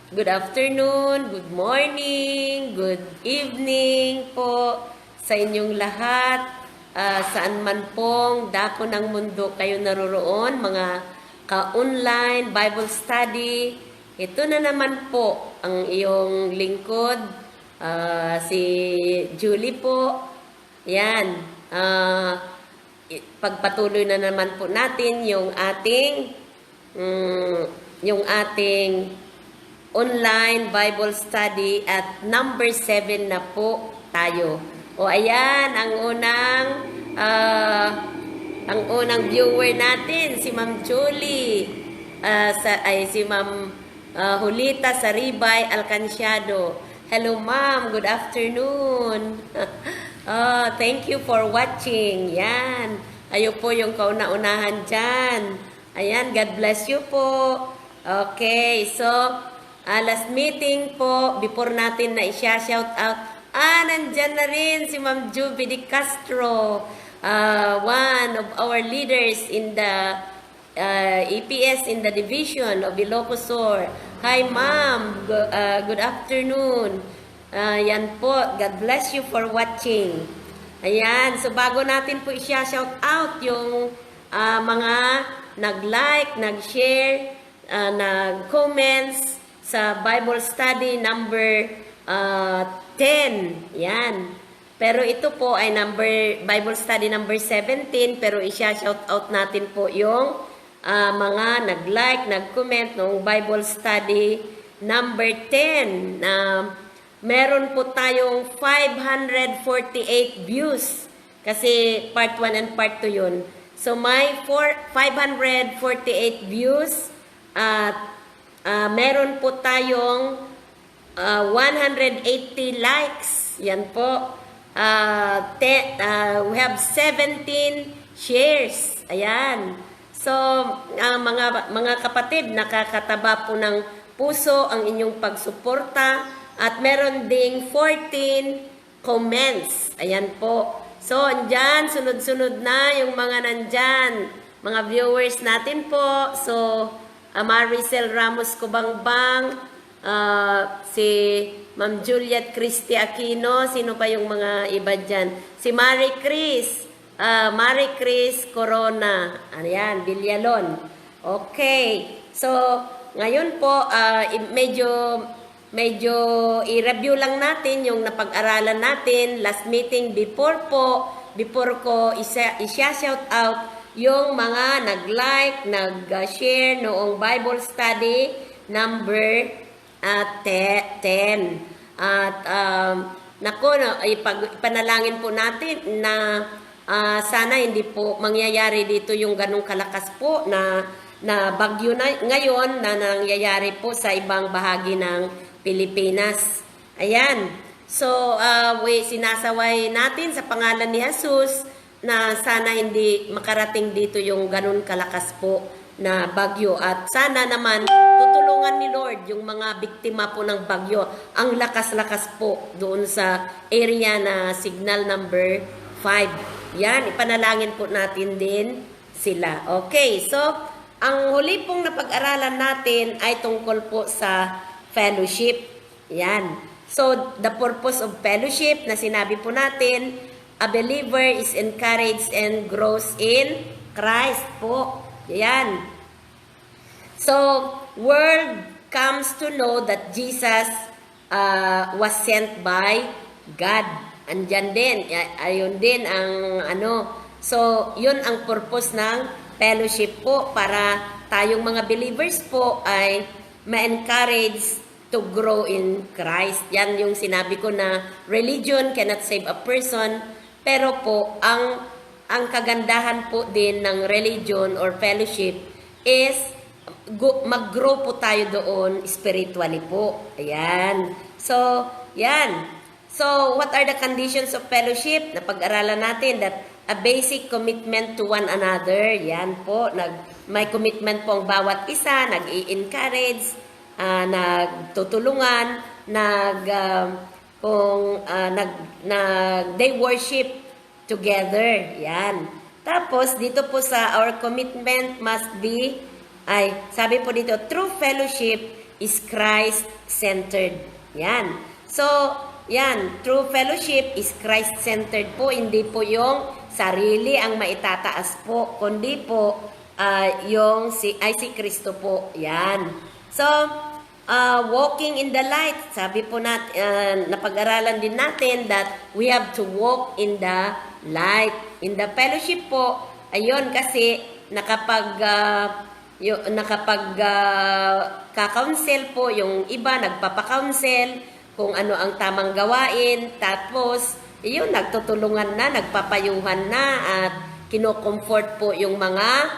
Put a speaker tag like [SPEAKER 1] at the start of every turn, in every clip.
[SPEAKER 1] Good afternoon, good morning, good evening po sa inyong lahat. Saan man pong dako ng mundo kayo naroroon, mga ka-online Bible study. Ito na naman po ang iyong lingkod, si Julie po. Yan. Pagpatuloy na naman po natin yung ating online Bible study at number 7 na po tayo. O ayan, ang unang viewer natin, si Ma'am Julie, si Ma'am Julita Saribay Alcanciado. Hello Ma'am, good afternoon. Thank you for watching. Yan, ayo po yung kauna-unahan dyan. Ayan, God bless you po. Okay, so last meeting po, before natin na i-shout out, nandyan na rin si Ma'am Juby de Castro, one of our leaders in the EPS in the division of Ilocos Sur. Hi Ma'am, good afternoon. Yan po, God bless you for watching. Ayan, so bago natin po i-shout out yung mga nag-like, nag-share, nag-comments sa Bible study number 10. Yan. Pero ito po ay Bible study number 17, pero i-shout out natin po yung mga nag-like, nag-comment ng Bible study number 10. Meron po tayong 548 views kasi part 1 and part 2 yun. So may 548 views at meron po tayong 180 likes. Yan po. We have 17 shares. Ayan. So mga kapatid, nakakataba po ng puso ang inyong pagsuporta at meron ding 14 comments. Ayan po. So, andyan, sunod-sunod na yung mga nandyan, mga viewers natin po. So, Maricel Ramos Kubangbang, si Ma'am Juliet Christy Aquino, sino pa yung mga iba dyan? Si Marie Chris Corona, ayan, Villalon. Okay, so, ngayon po, medyo i-review lang natin yung napag-aralan natin last meeting before ko i-shout out yung mga nag-like, nag-share noong Bible study number 10. At ipanalangin po natin na sana hindi po mangyayari dito yung ganong kalakas po na bagyo na ngayon na nangyayari po sa ibang bahagi ng Pilipinas. Ayan. So, sinasaway natin sa pangalan ni Jesus na sana hindi makarating dito yung ganun kalakas po na bagyo. At sana naman tutulungan ni Lord yung mga biktima po ng bagyo. Ang lakas-lakas po doon sa area na signal number 5. Yan, ipanalangin po natin din sila. Okay, so ang huli pong napag-aralan natin ay tungkol po sa fellowship. Yan. So, the purpose of fellowship na sinabi po natin, a believer is encouraged and grows in Christ po. Yan. So, world comes to know that Jesus was sent by God. Andyan din. Ayun din ang So, yun ang purpose ng fellowship po para tayong mga believers po ay ma-encourage to grow in Christ. Yan yung sinabi ko na religion cannot save a person, pero po ang kagandahan po din ng religion or fellowship is mag-grow po tayo doon spiritually po. Ayan. So, yan. So, what are the conditions of fellowship? Napag-aralan natin that a basic commitment to one another. Yan po. May commitment po ang bawat isa. Nag-i-encourage, nagtutulungan, they worship together. Yan. Tapos, dito po sa our commitment must be ay, sabi po dito, true fellowship is Christ-centered. Yan. So, yan, true fellowship is Christ-centered po. Hindi po yung sarili ang maitataas po, kundi po yung si Kristo po. Yan. So, walking in the light, sabi po natin, napag-aralan din natin that we have to walk in the light. In the fellowship po, ayun kasi kakounsel po yung iba, nagpapakounsel kung ano ang tamang gawain, tapos yun, nagtutulungan na, nagpapayuhan na at kino-comfort po yung mga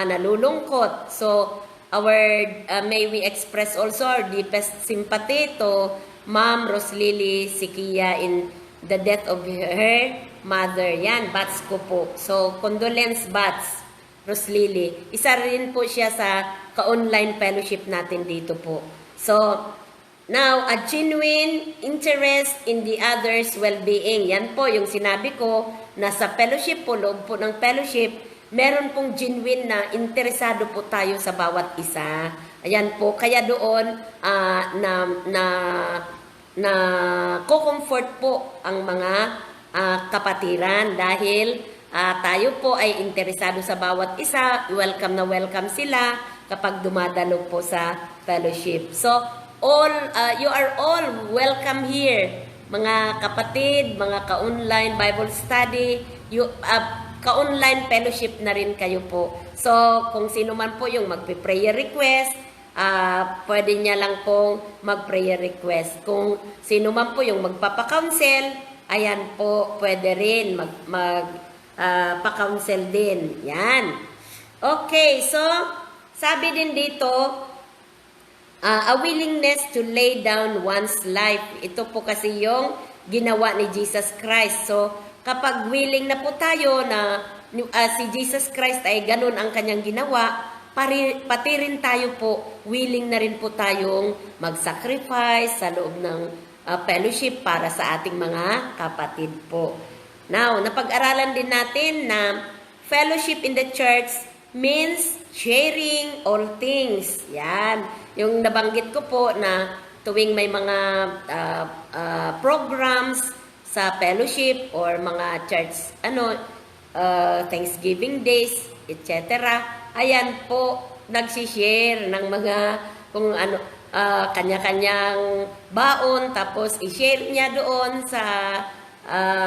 [SPEAKER 1] nalulungkot. So may we express also our deepest sympathy to Ma'am Roslily Sikia in the death of her mother. Yan, bats ko po. So, condolence bats, Roslily. Isa rin po siya sa ka-online fellowship natin dito po. So, now, a genuine interest in the other's well-being. Yan po yung sinabi ko na sa fellowship po, loob po ng fellowship, meron pong genuine na interesado po tayo sa bawat isa. Ayan po, kaya doon na ko-comfort po ang mga kapatiran dahil tayo po ay interesado sa bawat isa, welcome na welcome sila kapag dumadalo po sa fellowship. So, you are all welcome here, mga kapatid, mga ka-online Bible study, ka-online fellowship na rin kayo po. So, kung sino man po yung magpe-prayer request, pwede niya lang pong mag-prayer request. Kung sino man po yung magpapa-counsel, ayan po, pwede rin pa-counsel din. Yan. Okay, so, sabi din dito, a willingness to lay down one's life. Ito po kasi yung ginawa ni Jesus Christ. So, kapag willing na po tayo na si Jesus Christ ay ganun ang kanyang ginawa, pati rin tayo po, willing na rin po tayong mag-sacrifice sa loob ng fellowship para sa ating mga kapatid po. Now, napag-aralan din natin na fellowship in the church means sharing all things. Yan. Yung nabanggit ko po na tuwing may mga programs sa fellowship or mga church, Thanksgiving days, etc. Ayan po, nagsishare ng mga kung ano, kanya-kanyang baon, tapos i-share niya doon sa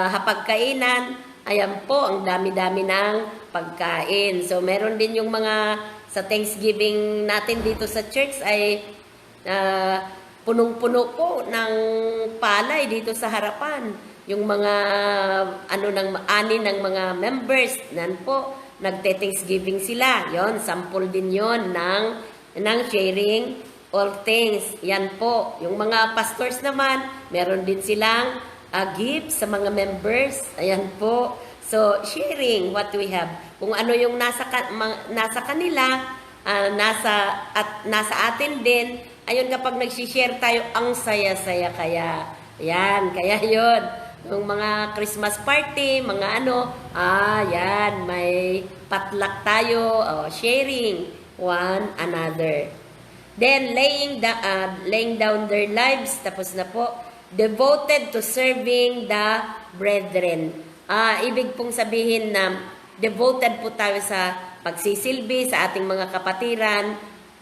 [SPEAKER 1] hapagkainan. Ayan po, ang dami-dami ng pagkain. So, meron din yung mga sa Thanksgiving natin dito sa church ay punong-puno po ng palay dito sa harapan. Yung mga ani ng mga members nan po nagte-Thanksgiving sila. Yon, sample din yon ng sharing all things. Yan po. Yung mga pastors naman, meron din silang gift sa mga members. Ayan po. So, sharing what we have. Kung ano yung nasa kanila, nasa atin din. Ayun, kapag nag-share tayo, ang saya-saya kaya. Yan, kaya yon. Yung mga Christmas party, mga yan, may potluck tayo, sharing one another. Then, laying down their lives, tapos na po, devoted to serving the brethren. Ibig pong sabihin na devoted po tayo sa pagsisilbi sa ating mga kapatiran,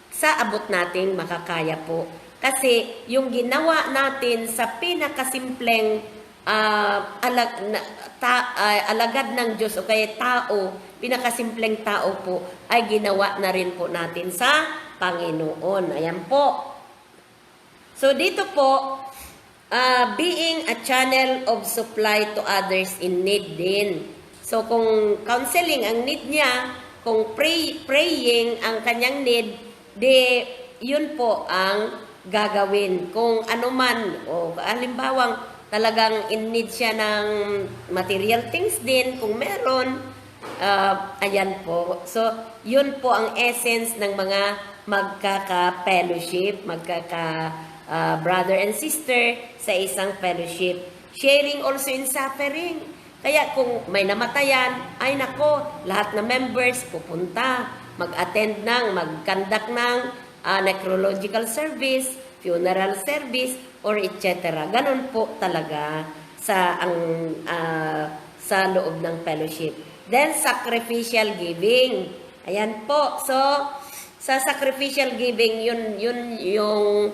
[SPEAKER 1] sa abot nating makakaya po. Kasi yung ginawa natin sa pinakasimpleng alagad ng Diyos o kaya tao, pinakasimpleng tao po, ay ginawa na rin po natin sa Panginoon. Ayan po. So dito po, being a channel of supply to others in need din. So kung counseling ang need niya, kung praying ang kanyang need, yun po ang gagawin. Kung ano man, o halimbawang talagang in need siya ng material things din, kung meron, ayan po. So, yun po ang essence ng mga magkaka-fellowship, brother and sister sa isang fellowship. Sharing also in suffering. Kaya kung may namatayan, ay nako, lahat na members pupunta. mag-attend ng, mag-conduct ng necrological service, funeral service, or etc. Ganon po talaga sa loob ng fellowship. Then, sacrificial giving. Ayan po. So, sa sacrificial giving, yun yung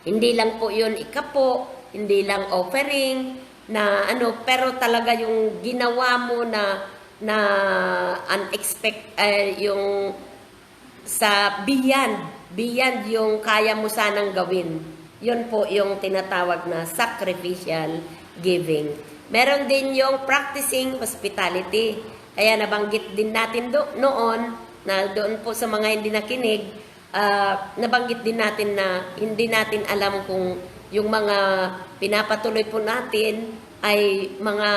[SPEAKER 1] hindi lang po yun ikapo, hindi lang offering na pero talaga yung ginawa mo na unexpected, yung sa beyond yung kaya mo sanang gawin. Yun po yung tinatawag na sacrificial giving. Meron din yung practicing hospitality. Kaya nabanggit din natin noon na doon po sa mga hindi nakinig, nabanggit din natin na hindi natin alam kung yung mga pinapatuloy po natin ay mga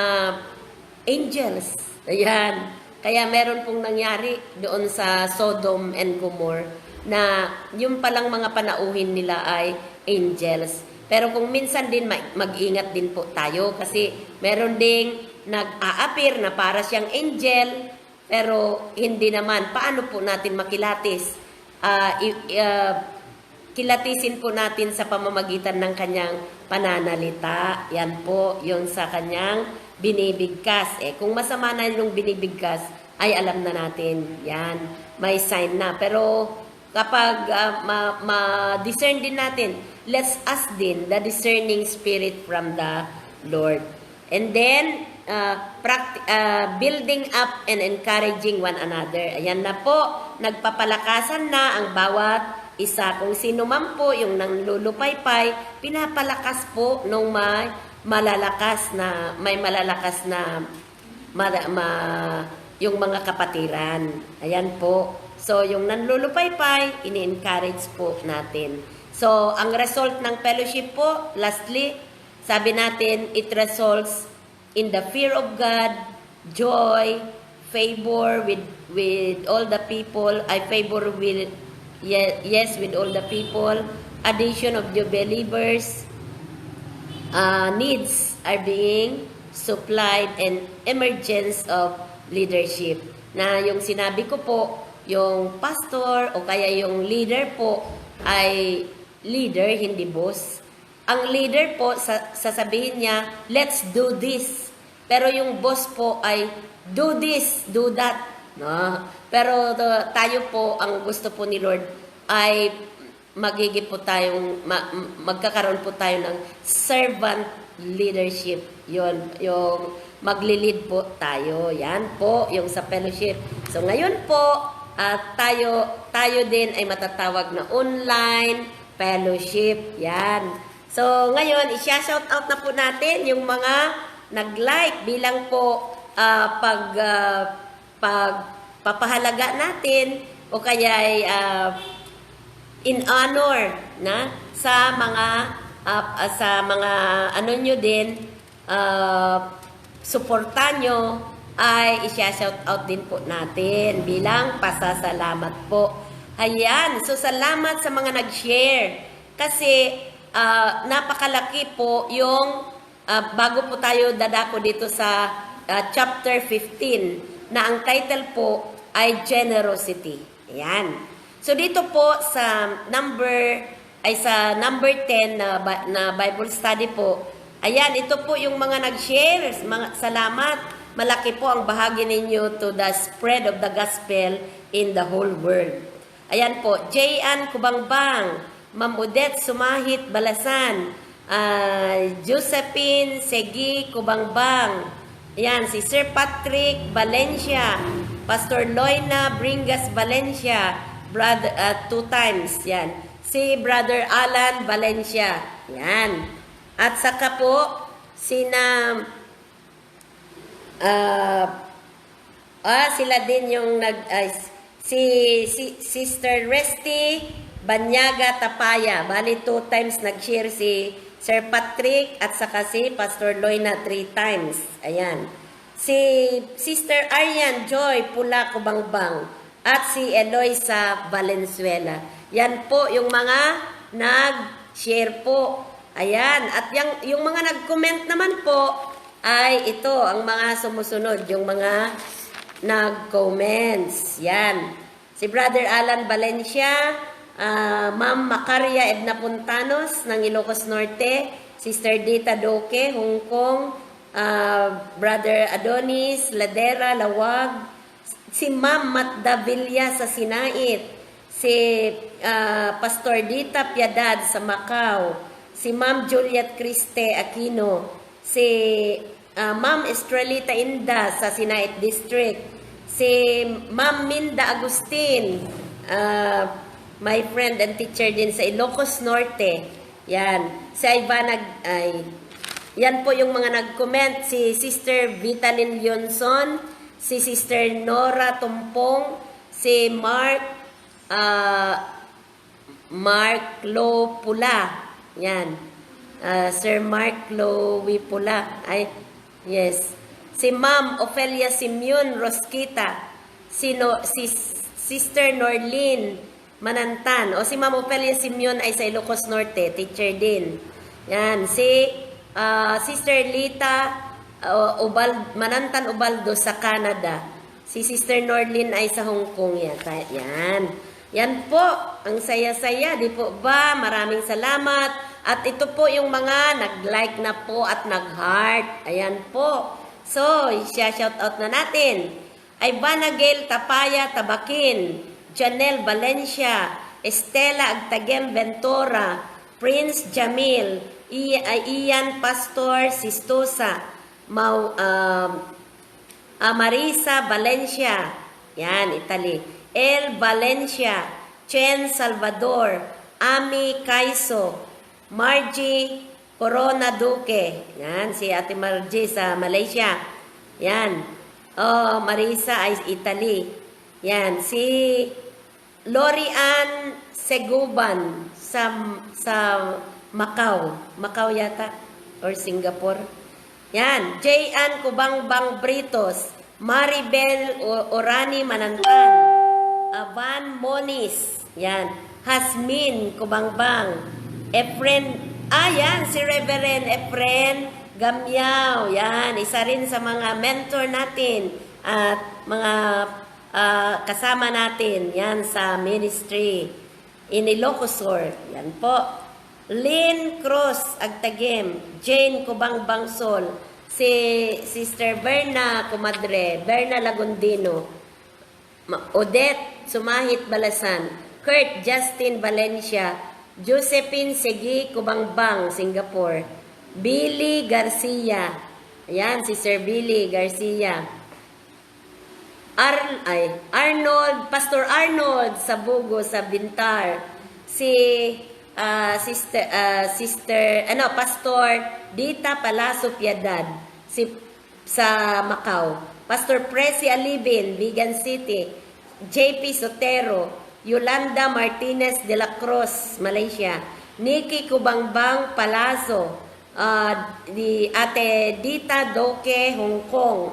[SPEAKER 1] angels. Ayan. Kaya meron pong nangyari doon sa Sodom and Gomorrah na yung palang mga panauhin nila ay angels. Pero kung minsan din mag-ingat din po tayo kasi meron ding nag-a-appear na para siyang angel pero hindi naman. Paano po natin makilatis? Kilatisin po natin sa pamamagitan ng kanyang pananalita. Yan po yung sa kanyang binibigkas. Kung masama na yung binibigkas, ay alam na natin. Yan, may sign na. Pero kapag ma-discern din natin, let's ask din the discerning spirit from the Lord. And then, building up and encouraging one another. Ayan na po, nagpapalakasan na ang bawat isa. Kung sino man po yung nanlulupaypay, pinapalakas po nung may malalakas na yung mga kapatiran. Ayan po. So, yung nanlulupaypay, ini-encourage po natin. So, ang result ng fellowship po, lastly, sabi natin, it results in the fear of God, joy, favor with all the people. I favor with, yes, with all the people. Addition of the believers. Needs are being supplied and emergence of leadership. Na yung sinabi ko po, yung pastor o kaya yung leader po ay leader, hindi boss. Ang leader po, sasabihin niya, let's do this. Pero yung boss po ay do this, do that. No? Pero tayo po, ang gusto po ni Lord ay magkakaroon po tayo ng servant leadership. Yung magli-lead po tayo. Yan po, yung sa fellowship. So ngayon po, tayo din ay matatawag na online fellowship. Yan. So ngayon, i-shout out na po natin yung mga nag-like bilang po pagpapahalaga natin o kaya ay in honor na sa mga ano nyo din suporta nyo ay i-shout out din po natin bilang pasasalamat po. Ayan, so salamat sa mga nag-share kasi napakalaki po yung bago po tayo dadako dito sa chapter 15 na ang title po ay generosity. Ayan. So dito po sa number 10 na Bible study po. Ayan, ito po yung mga nag-share. Salamat. Malaki po ang bahagi ninyo to the spread of the gospel in the whole world. Ayan po, J.Ann Kubangbang, Ma'am Odette Sumahit Balasan, Josephine Segi Kubangbang, ayan, si Sir Patrick Valencia, Pastor Loina Bringas Valencia, brother, 2 times, yan. Si Brother Alan Valencia, yan. At saka po, sila din yung si Sister Resty Banyaga Tapaya. Bali 2 times nag-share si Sir Patrick at saka si Pastor Loina 3 times. Ayan. Si Sister Arian Joy Pula Kubangbang at si Eloisa Valenzuela. Yan po yung mga nag-share po. Ayan. At yung mga nag-comment naman po ay ito ang mga sumusunod. Yung mga nag-comments. Yan. Si Brother Alan Valencia, Ma'am Macaria Edna Puntanos ng Ilocos Norte, Sister Dita Doke, Hong Kong, Brother Adonis Ladera, Lawag, si Ma'am Matda Villa sa Sinait, si Pastor Dita Piedad sa Macau, si Ma'am Juliet Criste Aquino, si Ma'am Estrelita Inda sa Sinait District, si Ma'am Minda Agustin, my friend and teacher din sa Ilocos Norte. Yan. Si Ivana, yan po yung mga nag-comment. Si Sister Vitalin Lyonson, si Sister Nora Tumpong, si Mark Lo Pula. Yan. Sir Mark Lo Pula. Ay, yes. Si Ma'am Ofelia Simeon Rosquita, si Sister Norlin Manantan, o si Ma'am Ofelia Simeon ay sa Ilocos Norte, teacher din. Yan, si Sister Lita Manantan Ubaldo sa Canada. Si Sister Norlin ay sa Hong Kong. Yan. Yan po, ang saya-saya, di po ba? Maraming salamat. At ito po yung mga nag-like na po at nag-heart. Ayan po. So, shout out na natin. Ivana Gail Tapaya Tabakin, Janelle Valencia, Estela Agtagem Ventura, Prince Jamil, Ian Pastor Sistosa, Marisa Valencia, yan, Italy, El Valencia, Chen Salvador, Ami Kaiso, Margie Corona Duque. Yan, si Ate Margie sa Malaysia. Yan. Oh, Marisa ay Italy. Yan, si Lorian Seguban sa Macau. Macau yata or Singapore. Yan, J.Ann Kubangbang Britos, Maribel Orani Manantan, Avan Moniz. Yan, Hasmin Kubangbang, Efren. Yan, si Reverend Efren Gamyaw. Yan, isa rin sa mga mentor natin at mga kasama natin. Yan, sa ministry in Ilocos Sur. Yan po. Lynn Cruz Agtagem, Jane Kubangbang Sol, si Sister Berna Comadre, Berna Lagundino, Odette Sumahit Balasan, Kurt Justin Valencia, Josephine Segi Kubangbang, Singapore, Billy Garcia, ayan si Sir Billy Garcia, Arnold, Pastor Arnold Sabugo sa Bintar, si Pastor Dita Palacio Piedad sa Macau, Pastor Presi Alibin, Vigan City, JP Sotero, Yolanda Martinez de la Cruz, Malaysia, Nikki Kubangbang Palazzo, di Ate Dita Doke, Hong Kong,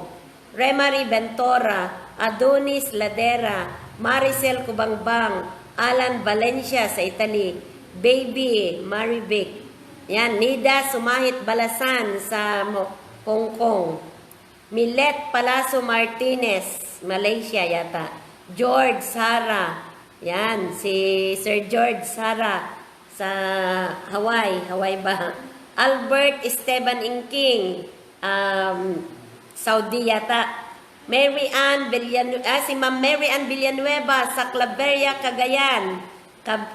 [SPEAKER 1] Remary Ventura, Adonis Ladera, Maricel Kubangbang, Alan Valencia sa Italy, Baby Marivic, yan, Nida Sumahit Balasan sa Hong Kong, Milet Palazzo Martinez, Malaysia yata, George Sara, yan, si Sir George Sara sa Hawaii ba? Albert Esteban Inking, Saudi yata. Si Ma'am Mary Ann Villanueva sa Claveria, Cagayan,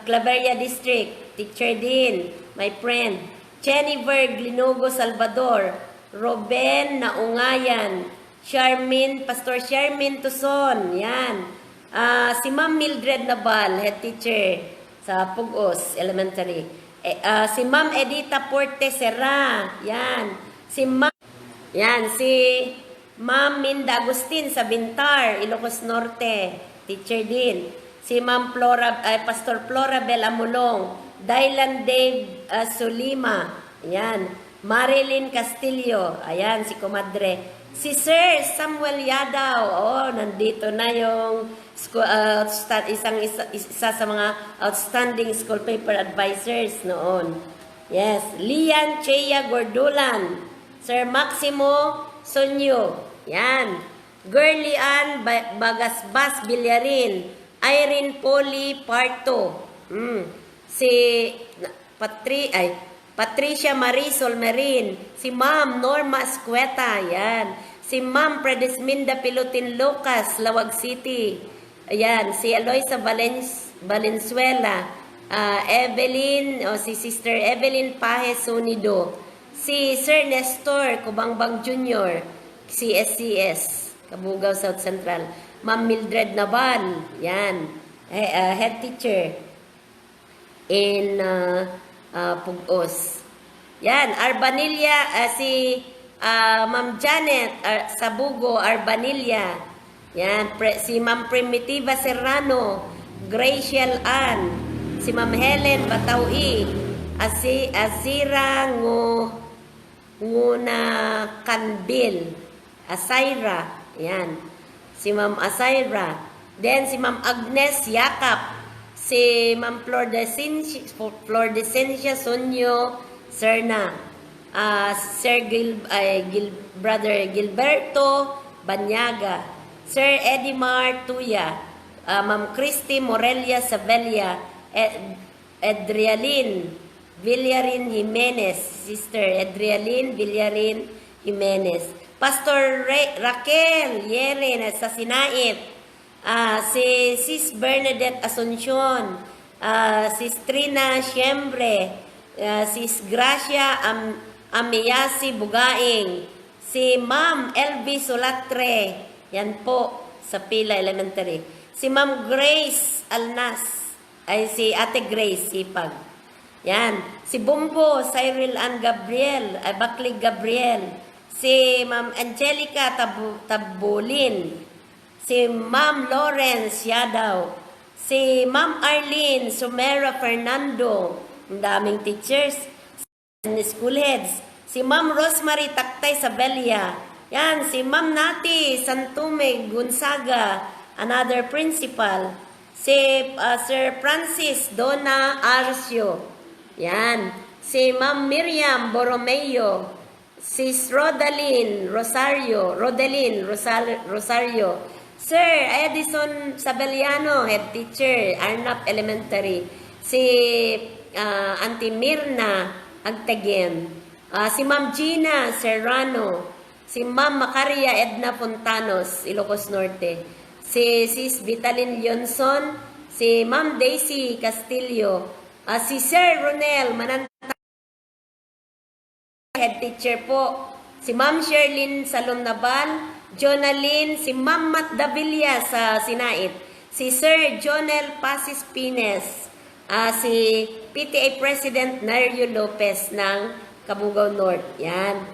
[SPEAKER 1] Claveria District, teacher din, my friend. Jennifer Glinogo Salvador, Roben Naungayan, Pastor Charmin Tuson, yan. Si Ma'am Mildred Nabal, head teacher sa Pugos Elementary. Si Ma'am Edita Porte Serra, yan. Si Ma'am Minda Agustin sa Bintar, Ilocos Norte, teacher din. Si Ma'am Pastor Flora Bel Amulong, Dylan Dave Sulima, yan. Marilyn Castillo, ayan si Comadre. Si Sir Samuel Yadaw, nandito na yung isa sa mga outstanding school paper advisors noon. Yes, Lian Chea Gordulan, Sir Maximo Sonyo, yan. Girly Ann Bagasbas Bilyarin, Irene Poli Parto. Si Patricia Marisol Merin. Si Ma'am Norma Escueta. Yan. Si Ma'am Predesminda Pilutin Lucas, Lawag City. Ayan. Si Eloisa Valenzuela. Evelyn, si Sister Evelyn Pajes Sunido. Si Sir Nestor Kubangbang Jr. Si SCS, Kabugao South Central. Ma'am Mildred Naban, yan, head teacher in Pugos. Yan, Arbanilla, si Ma'am Janet Sabugo Arbanilla. Yan, si Ma'am Primitiva Serrano, Graciel Ann, si Ma'am Helen Batawi, si Azira Nguna Kanbil, Asaira, yan. Si Ma'am Asaira. Then si Ma'am Agnes Yakap. Si Ma'am Flordesencia Sonyo Serna. Sir Brother Gilberto Banyaga. Sir Edimar Tuya. Ma'am Christy Morelia Savelia. Adrialin Villarin Jimenez. Sister Adrialin Villarin Jimenez. Pastor Raquel Yeren sa Sinait, si Sis Bernadette Asuncion, Sis Trina Siembre, Sis Gracia Amiyasi Bugaing, si Ma'am LB Solatre, yan po sa Pila Elementary, si Ma'am Grace Alnas, si Ate Grace Sipag, yan, si Bumbo Cyril Ann Gabriel, Baklig Gabriel, si Ma'am Angelica Tabulin, si Ma'am Lawrence Yadaw, si Ma'am Arlene Sumera Fernando, ang daming teachers, school heads, si Ma'am Rosemary Taktay Sabelia, yan, si Ma'am Nati Santume Gonzaga, another principal, si Sir Francis Donna Arcio, yan, si Ma'am Miriam Borromeo, Sis Rodelin Rosario, Sir Edison Sabeliano, head teacher, Arnap Elementary, si Auntie Mirna Agtagem, si Ma'am Gina Serrano, si Ma'am Macaria Edna Fontanos, Ilocos Norte, si Sis Vitalin Leonson, si Ma'am Daisy Castillo, si Sir Ronel Mananta, head teacher po, si Ma'am Sherlyn Salon Nabal, Jonalyn, si Ma'am Mat Davilla sa Sinait, si Sir Jonel Pasis Pines, si PTA President Nerio Lopez ng Cabugao North. Yan.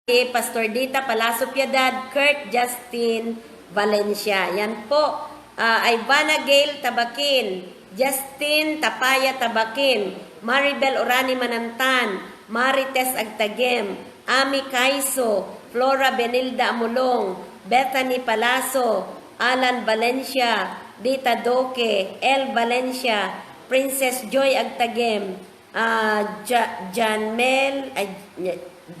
[SPEAKER 1] Si Pastor Dita Palacio Piedad, Kurt Justin Valencia. Yan po. Ivana Gail Tabakin, Justin Tapaya Tabakin, Maribel Orani Manantan, Marites Agtagem, Ami Kaiso, Flora Benilda Amulong, Bethany Palaso, Alan Valencia, Dita Doke, El Valencia, Princess Joy Agtagem,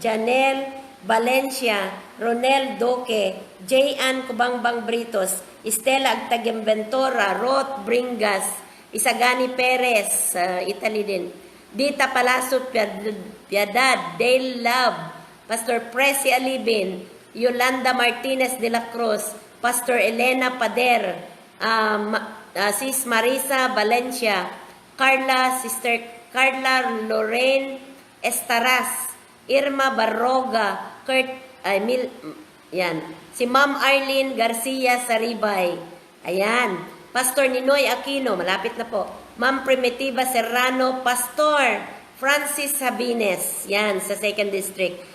[SPEAKER 1] Janel Valencia, Ronel Doke, J.Ann Kubangbang Britos, Estela Agtagem Ventura, Roth Bringas, Isagani Perez, Italy din, Dita Palacio Piedad, Dale Love, Pastor Presi Alibin, Yolanda Martinez de la Cruz, Pastor Elena Pader, Sis Marisa Valencia, Sister Carla Lorraine Estaras, Irma Barroga, yan, si Ma'am Arlene Garcia Saribay, ayan, Pastor Ninoy Aquino, malapit na po, Ma'am Primitiva Serrano, Pastor Francis Sabines, yan, sa 2nd District.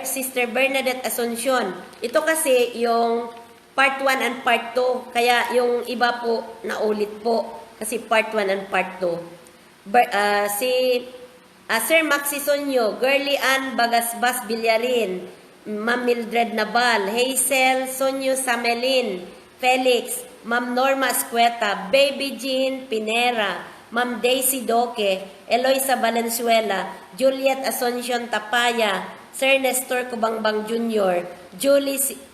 [SPEAKER 1] Sister Bernadette Asuncion. Ito kasi yung part 1 and part 2, kaya yung iba po naulit po, kasi part 1 and part 2. Sir Maxi Sonyo, Girly Ann Bagasbas Billarin, Ma'am Mildred Nabal, Hazel Sonyo Samelin, Felix, Ma'am Norma Escueta, Baby Jean Pinera, Ma'am Daisy Doke, Eloisa Valenzuela, Juliet Asuncion Tapaya, Sir Nestor Kubangbang Jr.,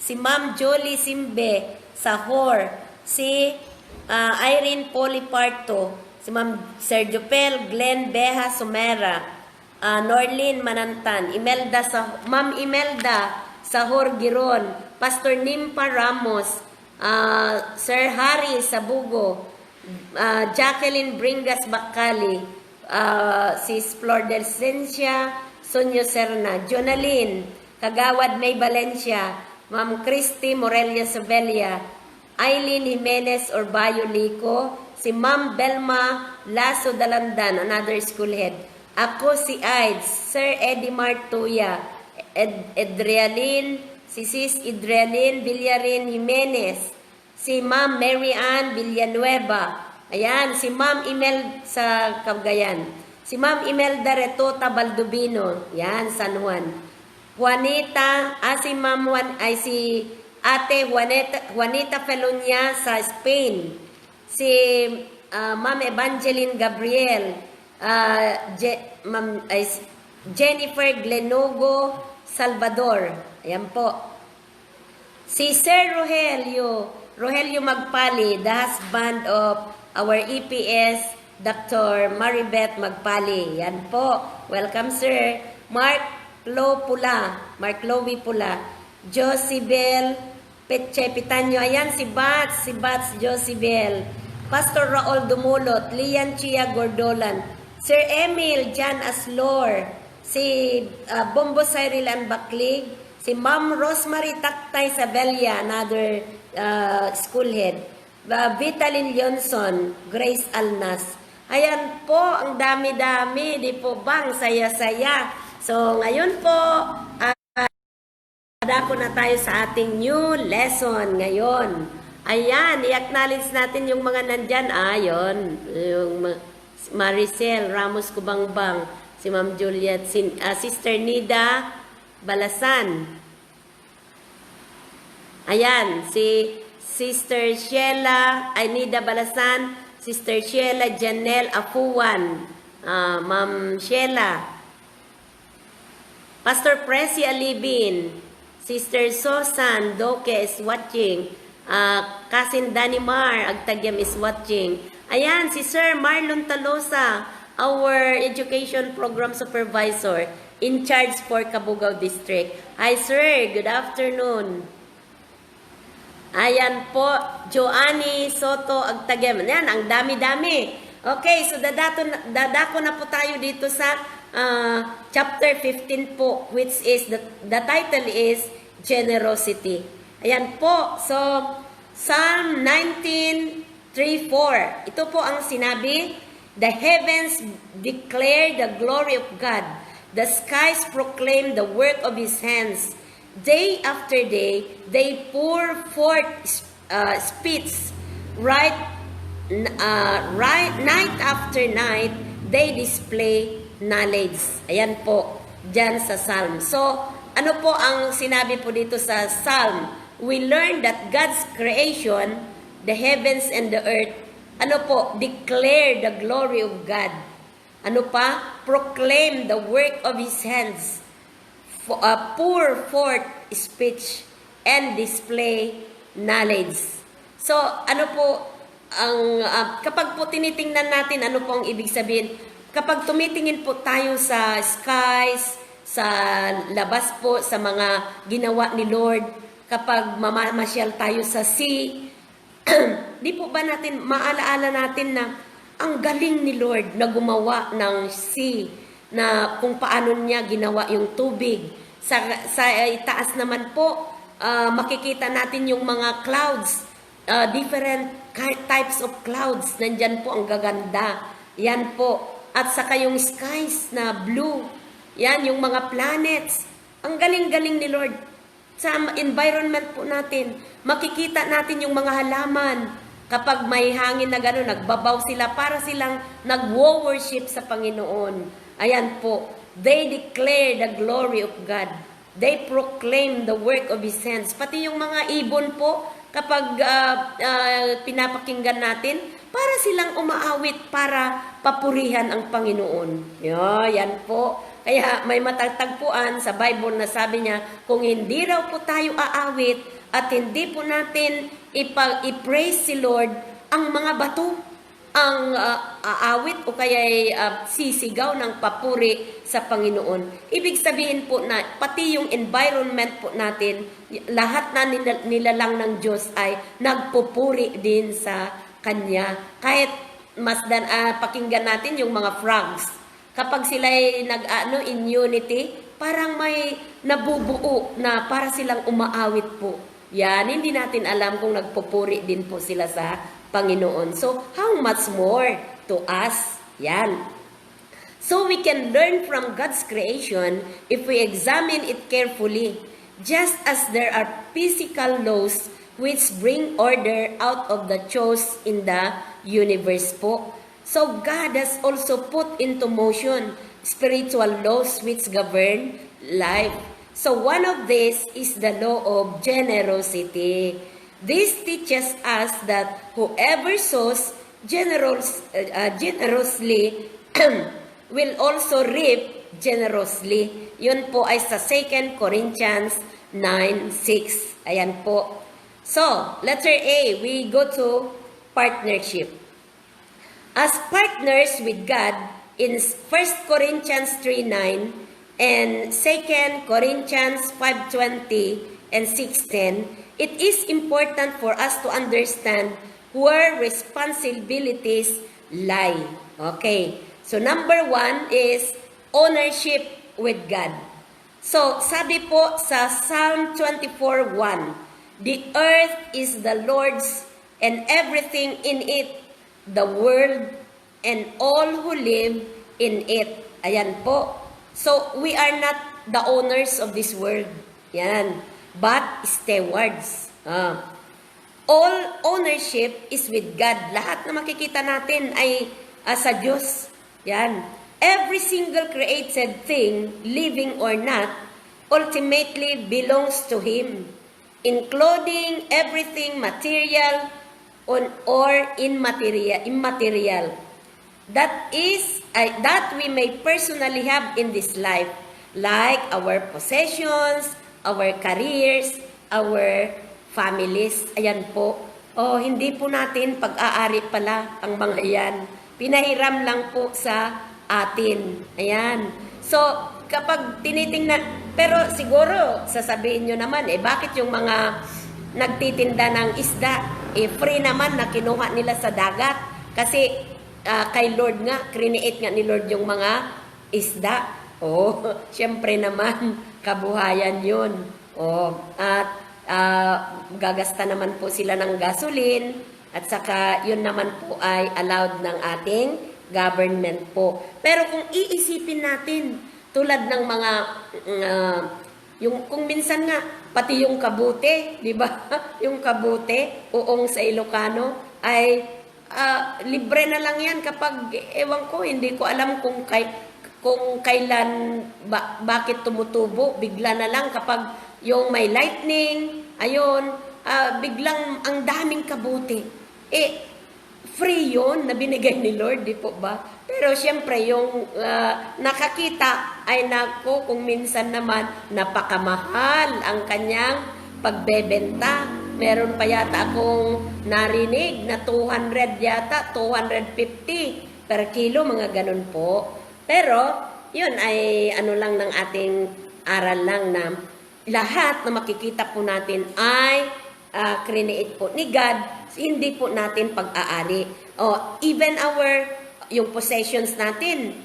[SPEAKER 1] si Ma'am Jolie Simbe Sahor, si Irene Poliparto, si Ma'am Sergio Pel, Glenn Beha Sumera, Norlin Manantan, Ma'am Imelda Sahor Giron, Pastor Nimpa Ramos, Sir Harry Sabugo, Jacqueline Bringas Bakali, Sis Flor del Cencia, Sonyo Serna, Jonalyn Kagawad May Valencia, Ma'am Christy Morelia Sabelia, Eileen Jimenez Orbayo Lico, si Ma'am Belma Lasso Dalandan, another school head. Ako si Aids, Sir Eddie Martuya, Edrialin, si Sis Idrialin Villarin Jimenez, si Ma'am Mary Ann Villanueva, ayan, si Ma'am Imel sa Cagayan, si Ma'am Imelda Retota Baldubino, yan, San Juan. Juanita, si Ma'am si Ate Juanita Felonia sa Spain. Si Ma'am Evangeline Gabriel, Jennifer Glenogo Salvador. Ayan po. Si Sir Rogelio Magpali, the husband of our EPS, Dr. Maribeth Magpali. Yan po. Welcome, sir. Mark Lowy Pula. Josibel Petche Pitanyo. Ayan, si Bats Josibel. Pastor Raul Dumulot. Lian Chia Gordolan. Sir Emil Jan Aslor. Si Bombo Cyril Baklig. Si Ma'am Rosemary Taktay Sabelia, another school head. Vitalin Leonson, Grace Alnas. Ayan po, ang dami-dami. Di po bang saya-saya? So, ngayon po, dako na tayo sa ating new lesson ngayon. Ayan, i-acknowledge natin yung mga nandyan. Ayon, yung Maricel Ramos Kubangbang, si Ma'am Juliet, Sister Nida Balasan. Ayan, si Sister Sheila Nida Balasan, Sister Sheila Janelle Afuan, Ma'am Sheila, Pastor Presi Alibin, Sister Sosan Doke is watching. Cousin Danimar Agtagyam is watching. Ayan, si Sir Marlon Talosa, our Education Program Supervisor in charge for Cabugao District. Hi, Sir. Good afternoon. Ayan po, Joanny Soto Agtagyam. Ayan, ang dami-dami. Okay, so dadako na po tayo dito sa chapter 15 po, which is, the title is Generosity. Ayan po, so Psalm 19:3-4. Ito po ang sinabi, the heavens declare the glory of God. The skies proclaim the work of His hands. Day after day, they pour forth speech. Night after night, they display knowledge. Ayan po, dyan sa Psalm. So, ano po ang sinabi po dito sa Psalm? We learn that God's creation, the heavens and the earth, ano po, declare the glory of God. Ano pa? Proclaim the work of His hands. Pour forth speech and display knowledge. So, ano po, kapag po tinitingnan natin, ano po ang ibig sabihin? Kapag tumitingin po tayo sa skies, sa labas po, sa mga ginawa ni Lord, kapag mamasyal tayo sa sea, di po ba natin, maalaala natin na ang galing ni Lord na gumawa ng sea, na kung paano niya ginawa yung tubig. Sa itaas naman po, makikita natin yung mga clouds, different types of clouds, nandyan po ang gaganda. Yan po. At saka yung skies na blue, yan, yung mga planets. Ang galing-galing ni Lord. Sa environment po natin, makikita natin yung mga halaman. Kapag may hangin na gano'n, nagbabaw sila para silang nag-worship sa Panginoon. Ayan po. They declare the glory of God. They proclaim the work of His hands. Pati yung mga ibon po, kapag pinapakinggan natin, para silang umaawit para papurihan ang Panginoon. Yan po. Kaya may matatagpuan sa Bible na sabi niya, kung hindi raw po tayo aawit at hindi po natin i-praise si Lord, ang mga bato ang aawit o kaya sisigaw ng papuri sa Panginoon. Ibig sabihin po na pati yung environment po natin, lahat na nilalang ng Diyos ay nagpupuri din sa Kanya. Kahit pakinggan natin yung mga frogs. Kapag sila ay in unity, parang may nabubuo na para silang umaawit po. Yan, hindi natin alam kung nagpupuri din po sila sa Panginoon. So, how much more to us? Yan. So, we can learn from God's creation if we examine it carefully. Just as there are physical laws which bring order out of the chaos in the universe po. So, God has also put into motion spiritual laws which govern life. So, one of these is the law of generosity. This teaches us that whoever sows generously will also reap generously. Yun po ay sa 2 Corinthians 9:6. Ayan po. So, letter A, we go to partnership. As partners with God, in 1 Corinthians 3:9 and 2 Corinthians 5:20 and 6:10, it is important for us to understand where responsibilities lie. Okay. So, number 1 is ownership with God. So, sabi po sa Psalm 24:1, the earth is the Lord's and everything in it, the world and all who live in it. Ayan po. So, we are not the owners of this world. Yan. But stewards. All ownership is with God. Lahat na makikita natin ay sa Diyos. Yan. Every single created thing, living or not, ultimately belongs to Him, including everything material or immaterial. That we may personally have in this life, like our possessions, our careers, our families. Ayan po. Hindi po natin pag-aari pala ang mga yan. Pinahiram lang po sa atin. Ayan. So, kapag tinitingnan, pero siguro, sasabihin nyo naman, bakit yung mga nagtitinda ng isda, free naman na kinuha nila sa dagat? Kasi, kay Lord nga, create nga ni Lord yung mga isda. Syempre naman, kabuhayan yun. At gagasta naman po sila ng gasoline, at saka yun naman po ay allowed ng ating government po. Pero kung iisipin natin, tulad ng mga, kung minsan nga, pati yung kabute, di ba? Yung kabute, uong sa Ilocano, ay libre na lang yan kapag, ewan ko, hindi ko alam kung kailan, bakit tumutubo, bigla na lang kapag yung may lightning, ayun, biglang ang daming kabute. Free yun na binigay ni Lord, di po ba? Pero siyempre, yung nakakita ay nako, kung minsan naman, napakamahal ang kanyang pagbebenta. Meron pa yata akong narinig na 200 yata, 250 per kilo, mga ganun po. Pero, yun ay ano lang ng ating aral lang na lahat na makikita po natin ay create po ni God, hindi po natin pag-aari. Even yung possessions natin,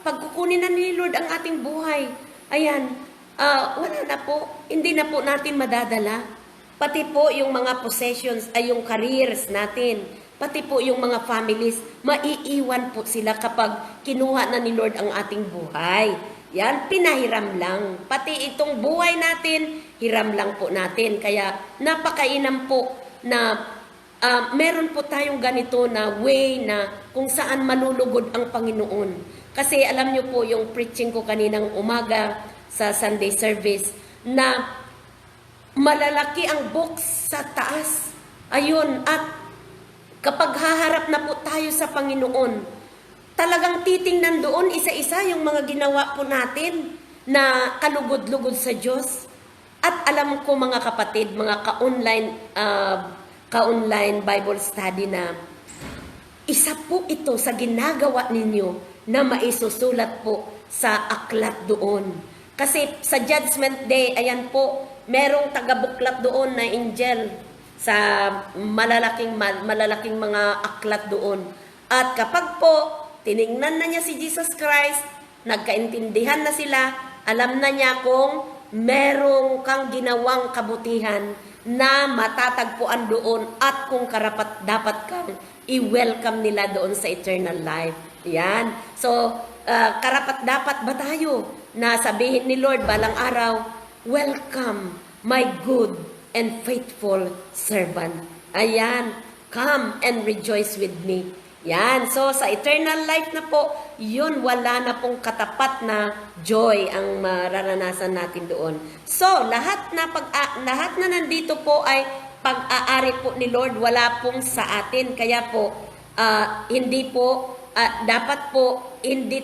[SPEAKER 1] pagkukunin na ni Lord ang ating buhay, ayan, wala na po, hindi na po natin madadala. Pati po yung mga possessions, ay yung careers natin, pati po yung mga families, maiiwan po sila kapag kinuha na ni Lord ang ating buhay. Yan, pinahiram lang. Pati itong buhay natin, hiram lang po natin. Kaya napakainam po na meron po tayong ganito na way na kung saan malulugod ang Panginoon. Kasi alam nyo po yung preaching ko kaninang umaga sa Sunday service na malalaki ang box sa taas. Ayun, at kapag haharap na po tayo sa Panginoon, talagang titingnan doon isa-isa yung mga ginawa po natin na kalugod-lugod sa Diyos. At alam ko mga kapatid, mga ka-online ka-online Bible study na isa po ito sa ginagawa ninyo na maisusulat po sa aklat doon. Kasi sa Judgment Day, ayan po, merong taga-buklat doon na angel sa malalaking mga aklat doon. At kapag po tiningnan na niya si Jesus Christ, nagkaintindihan na sila, alam na niya kung merong kang ginawang kabutihan na matatagpuan doon at kung karapat dapat kang i-welcome nila doon sa eternal life. Yan. So, karapat dapat ba tayo na sabihin ni Lord balang araw, welcome my good and faithful servant. Ayan. Come and rejoice with me. Yan. So, sa eternal life na po, yun, wala na pong katapat na joy ang mararanasan natin doon. So, lahat na nandito po ay pag-aari po ni Lord, wala pong sa atin. Kaya po, hindi po, dapat po, hindi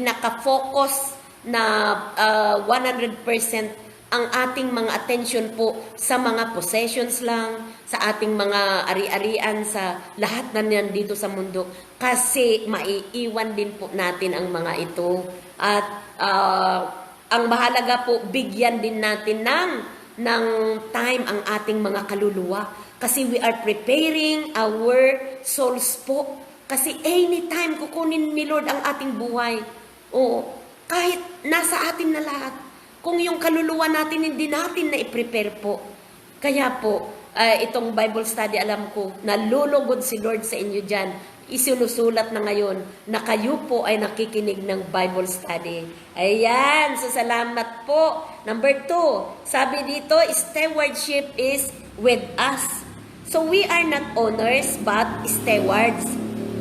[SPEAKER 1] nakafocus na 100% ang ating mga attention po sa mga possessions lang, sa ating mga ari-arian, sa lahat na nandito sa mundo. Kasi maiiwan din po natin ang mga ito. At ang mahalaga po, bigyan din natin ng time ang ating mga kaluluwa. Kasi we are preparing our souls po. Kasi anytime kukunin ni Lord ang ating buhay. O kahit nasa atin na lahat. Kung yung kaluluwa natin, hindi natin na i-prepare po. Kaya po, itong Bible study, alam ko, nalulugod si Lord sa inyo dyan. Isinusulat na ngayon na kayo po ay nakikinig ng Bible study. Ayan, so salamat po. Number 2, sabi dito, stewardship is with us. So we are not owners, but stewards.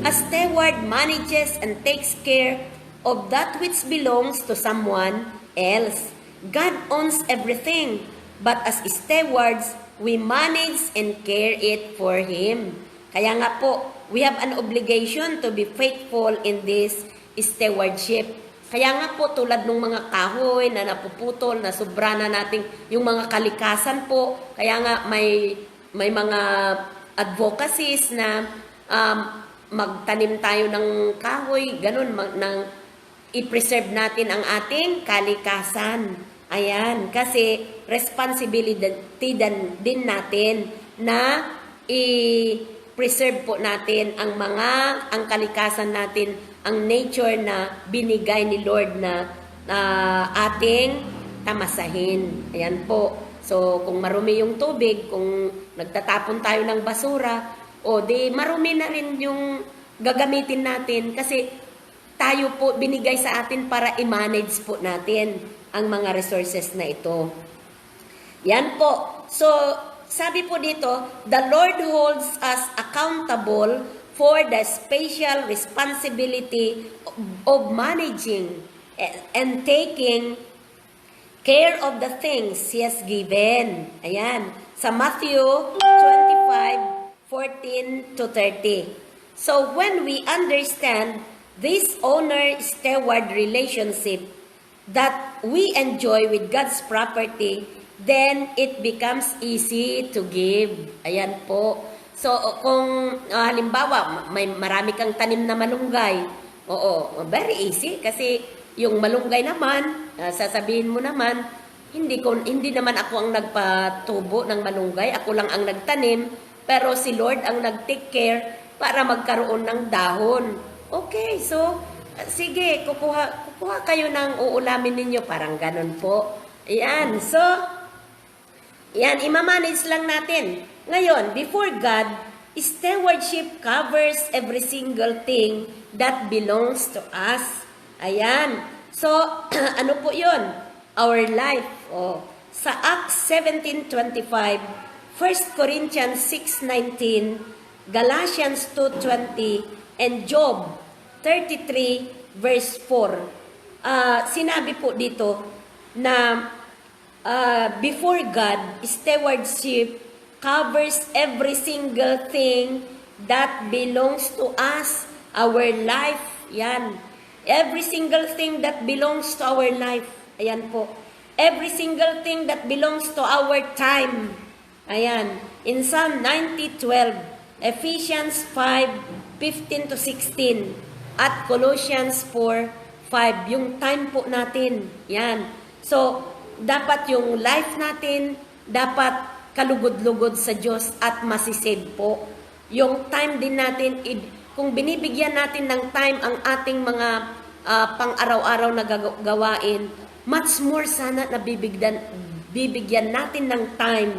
[SPEAKER 1] A steward manages and takes care of that which belongs to someone else. God owns everything, but as stewards, we manage and care it for Him. Kaya nga po, we have an obligation to be faithful in this stewardship. Kaya nga po, tulad ng mga kahoy na napuputol, na sobra na nating yung mga kalikasan po, kaya nga may mga advocacies na magtanim tayo ng kahoy, ganun, i-preserve natin ang ating kalikasan. Ayan, kasi responsibility din natin na i-preserve po natin ang kalikasan natin, ang nature na binigay ni Lord na ating tamasahin. Ayan po. So, kung marumi yung tubig, kung nagtatapon tayo ng basura, o di marumi na rin yung gagamitin natin kasi tayo po binigay sa atin para i-manage po natin ang mga resources na ito. Yan po. So, sabi po dito, the Lord holds us accountable for the special responsibility of managing and taking care of the things He has given. Ayan. Sa Matthew 25:14-30. So, when we understand this owner-steward relationship that we enjoy with God's property, then it becomes easy to give. Ayan po. So, kung halimbawa, may marami kang tanim na malunggay, oo, very easy. Kasi yung malunggay naman, sasabihin mo naman, hindi naman ako ang nagpatubo ng malunggay, ako lang ang nagtanim, pero si Lord ang nag-take care para magkaroon ng dahon. Okay, so, sige, kukuha kayo ng uulamin ninyo. Parang ganun po. Ayan, so, yan, imamanage lang natin. Ngayon, before God, stewardship covers every single thing that belongs to us. Ayan. So, ano po yun? Our life. Oh. Sa Acts 17:25, 1 Corinthians 6:19, Galatians 2:20, and Job 33 verse 4. Sinabi po dito na before God, stewardship covers every single thing that belongs to us, our life. Yan. Every single thing that belongs to our life. Ayan po. Every single thing that belongs to our time. Ayan, in Psalm 90:12, Ephesians 5:15 to 16, at Colossians 4:5, yung time po natin. Yan. So, dapat yung life natin, dapat kalugod-lugod sa Diyos at masisave po. Yung time din natin, kung binibigyan natin ng time ang ating mga pang-araw-araw na gawain, much more sana na bibigyan natin ng time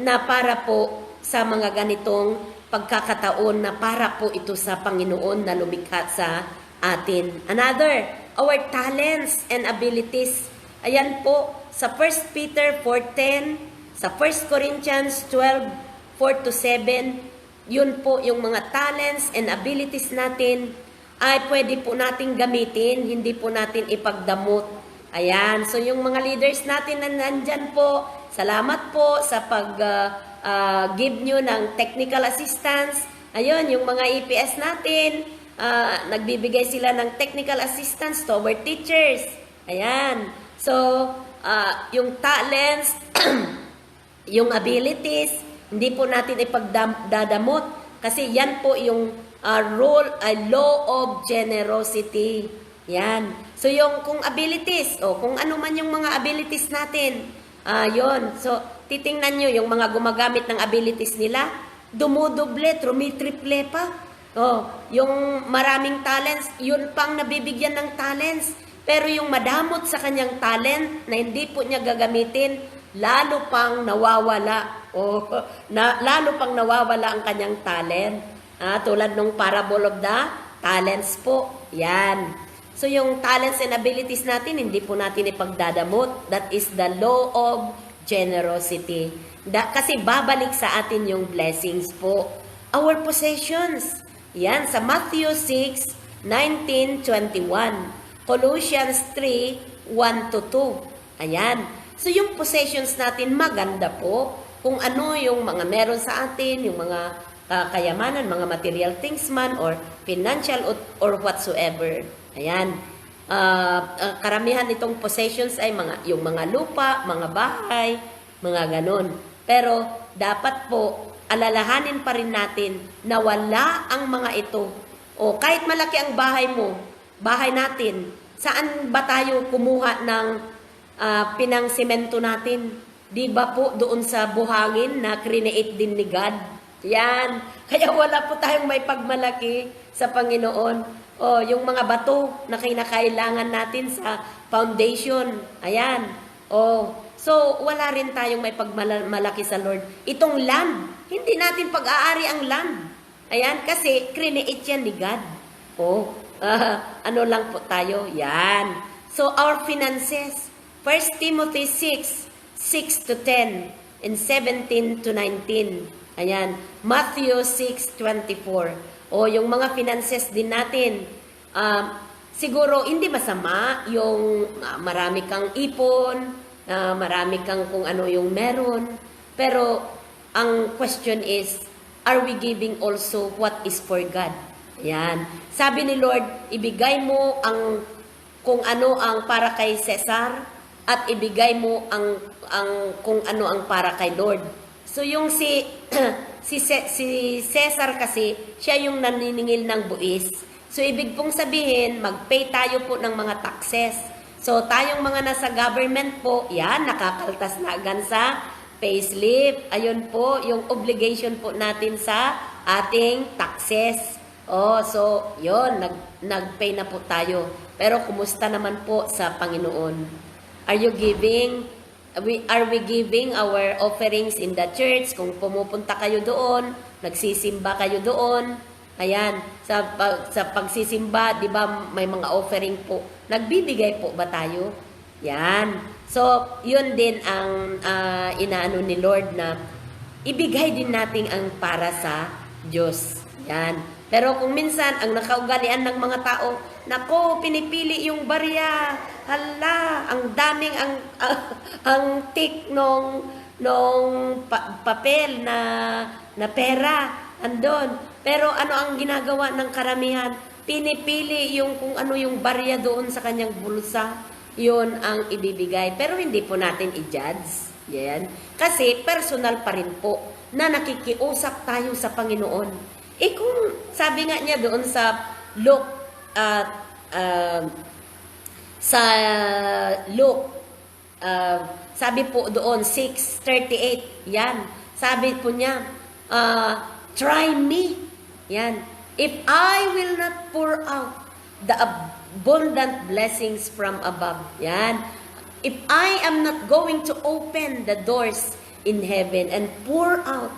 [SPEAKER 1] na para po sa mga ganitong pagkakataon na para po ito sa Panginoon na lumikha sa atin. Another, our talents and abilities. Ayan po, sa 1 Peter 4:10, sa 1 Corinthians 12:4 to 7, yun po yung mga talents and abilities natin ay pwede po natin gamitin, hindi po natin ipagdamot. Ayan, so yung mga leaders natin na nandyan po, salamat po sa pag-give nyo ng technical assistance. Ayun, yung mga EPS natin, nagbibigay sila ng technical assistance to our teachers. Ayan, so yung talents, yung abilities, hindi po natin ipagdadamot kasi yan po yung law of generosity. Yan. So yung kung abilities, kung ano man yung mga abilities natin, yon. So titingnan nyo yung mga gumagamit ng abilities nila, dumuduble, trumitriple pa. Yung maraming talents, yun pang nabibigyan ng talents. Pero yung madamot sa kanyang talent na hindi po niya gagamitin, lalo pang nawawala. Lalo pang nawawala ang kanyang talent. Tulad nung parable of the talents po. Yan. So yung talents and abilities natin, hindi po natin ipagdadamot. That is the law of generosity. Kasi babalik sa atin yung blessings po. Our possessions. Yan, sa Matthew 6:19-21. Colossians 3:1 to 2. Ayan. So yung possessions natin, maganda po. Kung ano yung mga meron sa atin, yung mga kayamanan, mga material things man, or financial or whatsoever. Ayan. Karamihan nitong possessions ay yung mga lupa, mga bahay, mga ganon. Pero dapat po, alalahanin pa rin natin na wala ang mga ito. Kahit malaki ang bahay mo, bahay natin, saan ba tayo kumuha ng pinangsemento natin? Di ba po doon sa buhangin na create din ni God? Yan. Kaya wala po tayong may pagmalaki sa Panginoon. Yung mga bato na kinakailangan natin sa foundation. Ayan. So wala rin tayong may pagmalaki sa Lord. Itong land, hindi natin pag-aari ang land. Ayan, kasi create yan ni God. Ano lang po tayo? Yan. So our finances, 1 Timothy 6:6-10 and 17-19. Ayan. Matthew 6:24. Yung mga finances din natin. Siguro, hindi masama yung marami kang ipon, marami kang kung ano yung meron. Pero, ang question is, are we giving also what is for God? Ayan. Sabi ni Lord, ibigay mo kung ano ang para kay Cesar at ibigay mo ang kung ano ang para kay Lord. So yung si Cesar kasi, siya yung naniningil ng buwis. So ibig pong sabihin, mag-pay tayo po ng mga taxes. So tayong mga nasa government po, yan, nakakaltas na agad sa payslip. Ayun po, yung obligation po natin sa ating taxes. So yun, nag-pay na po tayo. Pero kumusta naman po sa Panginoon? Are you giving? Are we giving our offerings in the church? Kung pumupunta kayo doon, nagsisimba kayo doon, ayan, sa pagsisimba, di ba may mga offering po. Nagbibigay po ba tayo? Yan. So, yun din ang inaano ni Lord na ibigay din natin ang para sa Diyos. Yan. Pero kung minsan, ang nakaugalian ng mga tao, nako, pinipili yung barya. Hala, ang daming ang tik nung papel na pera andon. Pero ano ang ginagawa ng karamihan? Pinipili yung kung ano yung barya doon sa kanyang bulsa. Yun ang ibibigay. Pero hindi po natin i-judge. Yan. Kasi personal pa rin po na nakikiusap tayo sa Panginoon. Eh kung sabi nga niya doon sa Luke, uh, sa Luke, sabi po doon, 6:38, yan. Sabi po niya, try me. Yan. If I will not pour out the abundant blessings from above. Yan. If I am not going to open the doors in heaven and pour out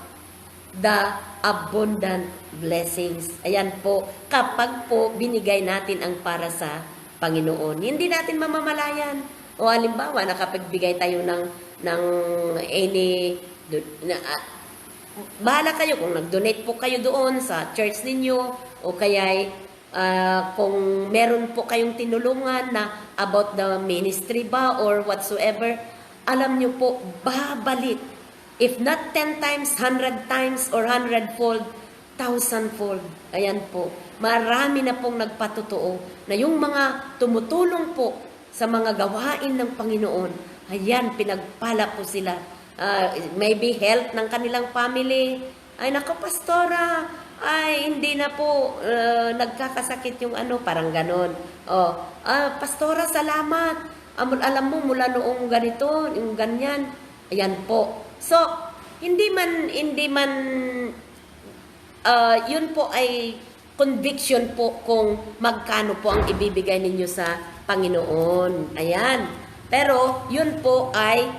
[SPEAKER 1] the abundant blessings. Ayan po, kapag po binigay natin ang para sa Panginoon, hindi natin mamamalayan. O halimbawa, nakapagbigay tayo ng any, bahala kayo kung nag-donate po kayo doon sa church ninyo, o kaya kung meron po kayong tinulungan na about the ministry ba or whatsoever, alam nyo po, babalik. If not 10 times, 100 times, or 100-fold, 1,000-fold. Ayan po. Marami na pong nagpatotoo na yung mga tumutulong po sa mga gawain ng Panginoon, ayan, pinagpala po sila. Maybe health ng kanilang family. Ay, naku, pastora, ay, hindi na po nagkakasakit yung ano, parang ganon. Pastora, salamat. Alam mo, mula noong ganito, yung ganyan. Ayan po. So, hindi man yun po ay conviction po kung magkano po ang ibibigay ninyo sa Panginoon. Ayan. Pero, yun po ay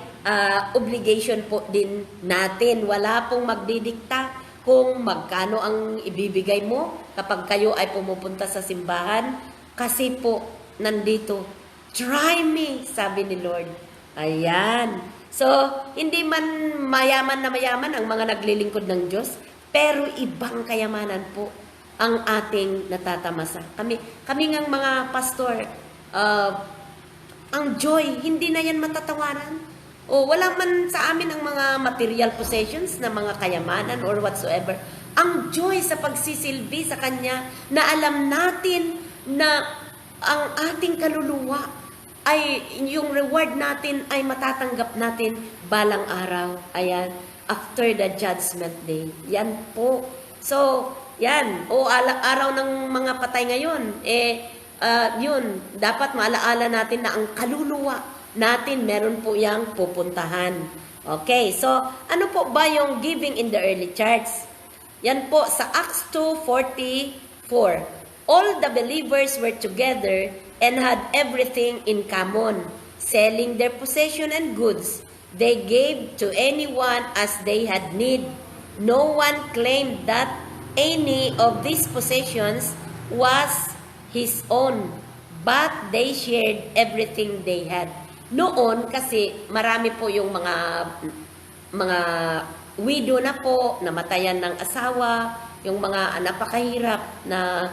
[SPEAKER 1] obligation po din natin. Wala pong magdidikta kung magkano ang ibibigay mo kapag kayo ay pumupunta sa simbahan. Kasi po, nandito, try me, sabi ni Lord. Ayan. So, hindi man mayaman na mayaman ang mga naglilingkod ng Diyos, pero ibang kayamanan po ang ating natatamasa. Kami ngang mga pastor, ang joy, hindi na yan matatawaran. O wala man sa amin ang mga material possessions na mga kayamanan or whatsoever. Ang joy sa pagsisilbi sa Kanya na alam natin na ang ating kaluluwa ay yung reward natin ay matatanggap natin balang araw. Ayan, after the judgment day. Yan po. So, yan. O araw ng mga patay ngayon, yun, dapat maalaala natin na ang kaluluwa natin, meron po yang pupuntahan. Okay, so ano po ba yung giving in the early church? Yan po sa Acts 2:44. All the believers were together and had everything in common. Selling their possession and goods, they gave to anyone as they had need. No one claimed that any of these possessions was his own, but they shared everything they had. Noon kasi marami po yung mga widow na po, namatayan ng asawa, yung mga napakahirap na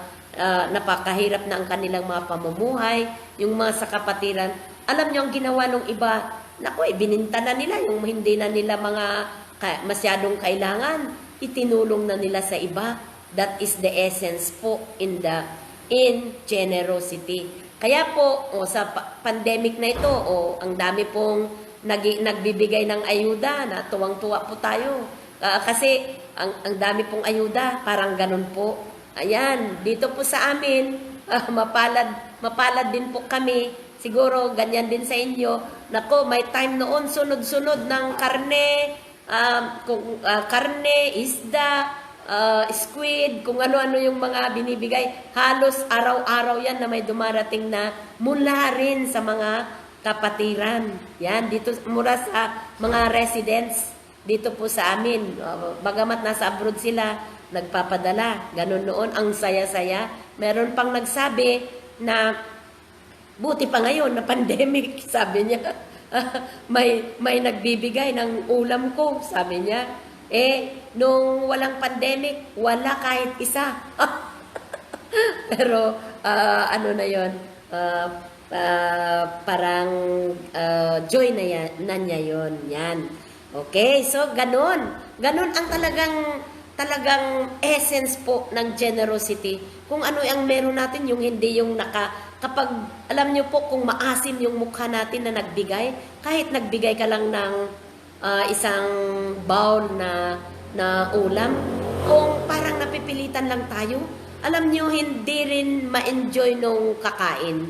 [SPEAKER 1] ang kanilang mga pamumuhay, yung mga sa kapatiran. Alam niyo ang ginawa ng iba, naku, bininta na nila yung hindi na nila masyadong kailangan, itinulong na nila sa iba. That is the essence po in generosity. Kaya po, sa pandemic na ito, ang dami pong nagbibigay ng ayuda na tuwang-tuwa po tayo. Kasi ang dami pong ayuda, parang ganun po. Ayan, dito po sa amin, mapalad din po kami. Siguro, ganyan din sa inyo. Nako, may time noon, sunod-sunod ng karne, isda, squid, kung ano-ano yung mga binibigay. Halos araw-araw yan na may dumarating na mula rin sa mga kapatiran. Yan, dito mula sa mga residents dito po sa amin. Bagamat nasa abroad sila, nagpapadala. Ganun noon, ang saya-saya. Meron pang nagsabi na buti pa ngayon na pandemic, sabi niya. may nagbibigay ng ulam ko, sabi niya. Nung walang pandemic, wala kahit isa. Pero, ano na yon, parang joy na niya yon. Yan. Okay, so ganun. Ganun ang talagang essence po ng generosity. Kung ano ang meron natin, yung hindi yung kapag, alam nyo po, kung maasim yung mukha natin na nagbigay, kahit nagbigay ka lang ng isang bowl na ulam, kung parang napipilitan lang tayo, alam nyo, hindi rin ma-enjoy nung kakain.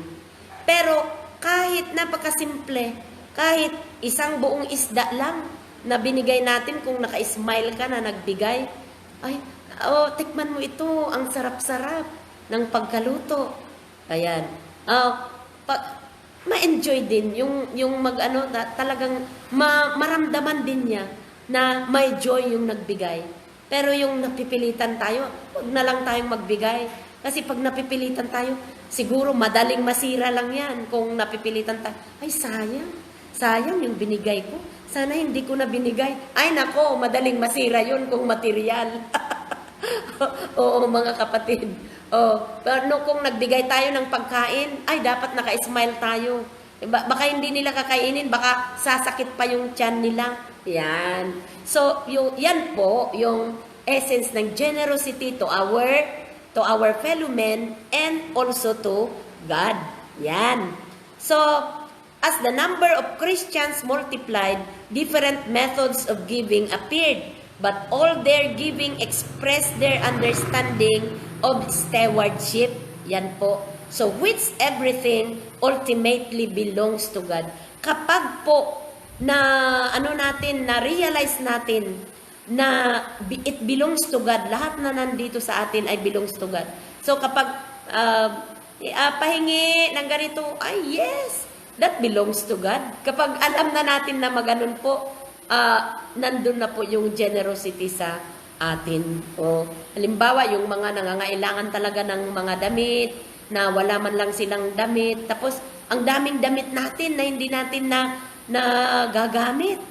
[SPEAKER 1] Pero kahit napakasimple, kahit isang buong isda lang na binigay natin, kung naka-smile ka na nagbigay, ay, tikman mo ito, ang sarap-sarap ng pagkaluto. Ayan. Ma-enjoy din yung talagang maramdaman din niya na may joy yung nagbigay. Pero yung napipilitan tayo, huwag na lang tayong magbigay. Kasi pag napipilitan tayo, siguro madaling masira lang yan. Kung napipilitan tayo, ay sayang. Sayang yung binigay ko. Sana hindi ko na binigay. Ay nako, madaling masira yun kung material. Oo, mga kapatid. Pero kung nagbigay tayo ng pagkain, ay dapat naka-smile tayo. Baka hindi nila kakainin, baka sasakit pa yung tiyan nila. Yan. So, yan po yung essence ng generosity to our fellow men and also to God. Yan. So, as the number of Christians multiplied, different methods of giving appeared, but all their giving expressed their understanding of stewardship. Yan po. So, which everything ultimately belongs to God. Kapag po na-realize natin na it belongs to God, lahat na nandito sa atin ay belongs to God. So, kapag pahingi ng ganito, ay yes, that belongs to God. Kapag alam na natin na maganon po, nandun na po yung generosity sa atin. Halimbawa, yung mga nangangailangan talaga ng mga damit, na wala man lang silang damit, tapos ang daming damit natin na hindi natin na gagamit.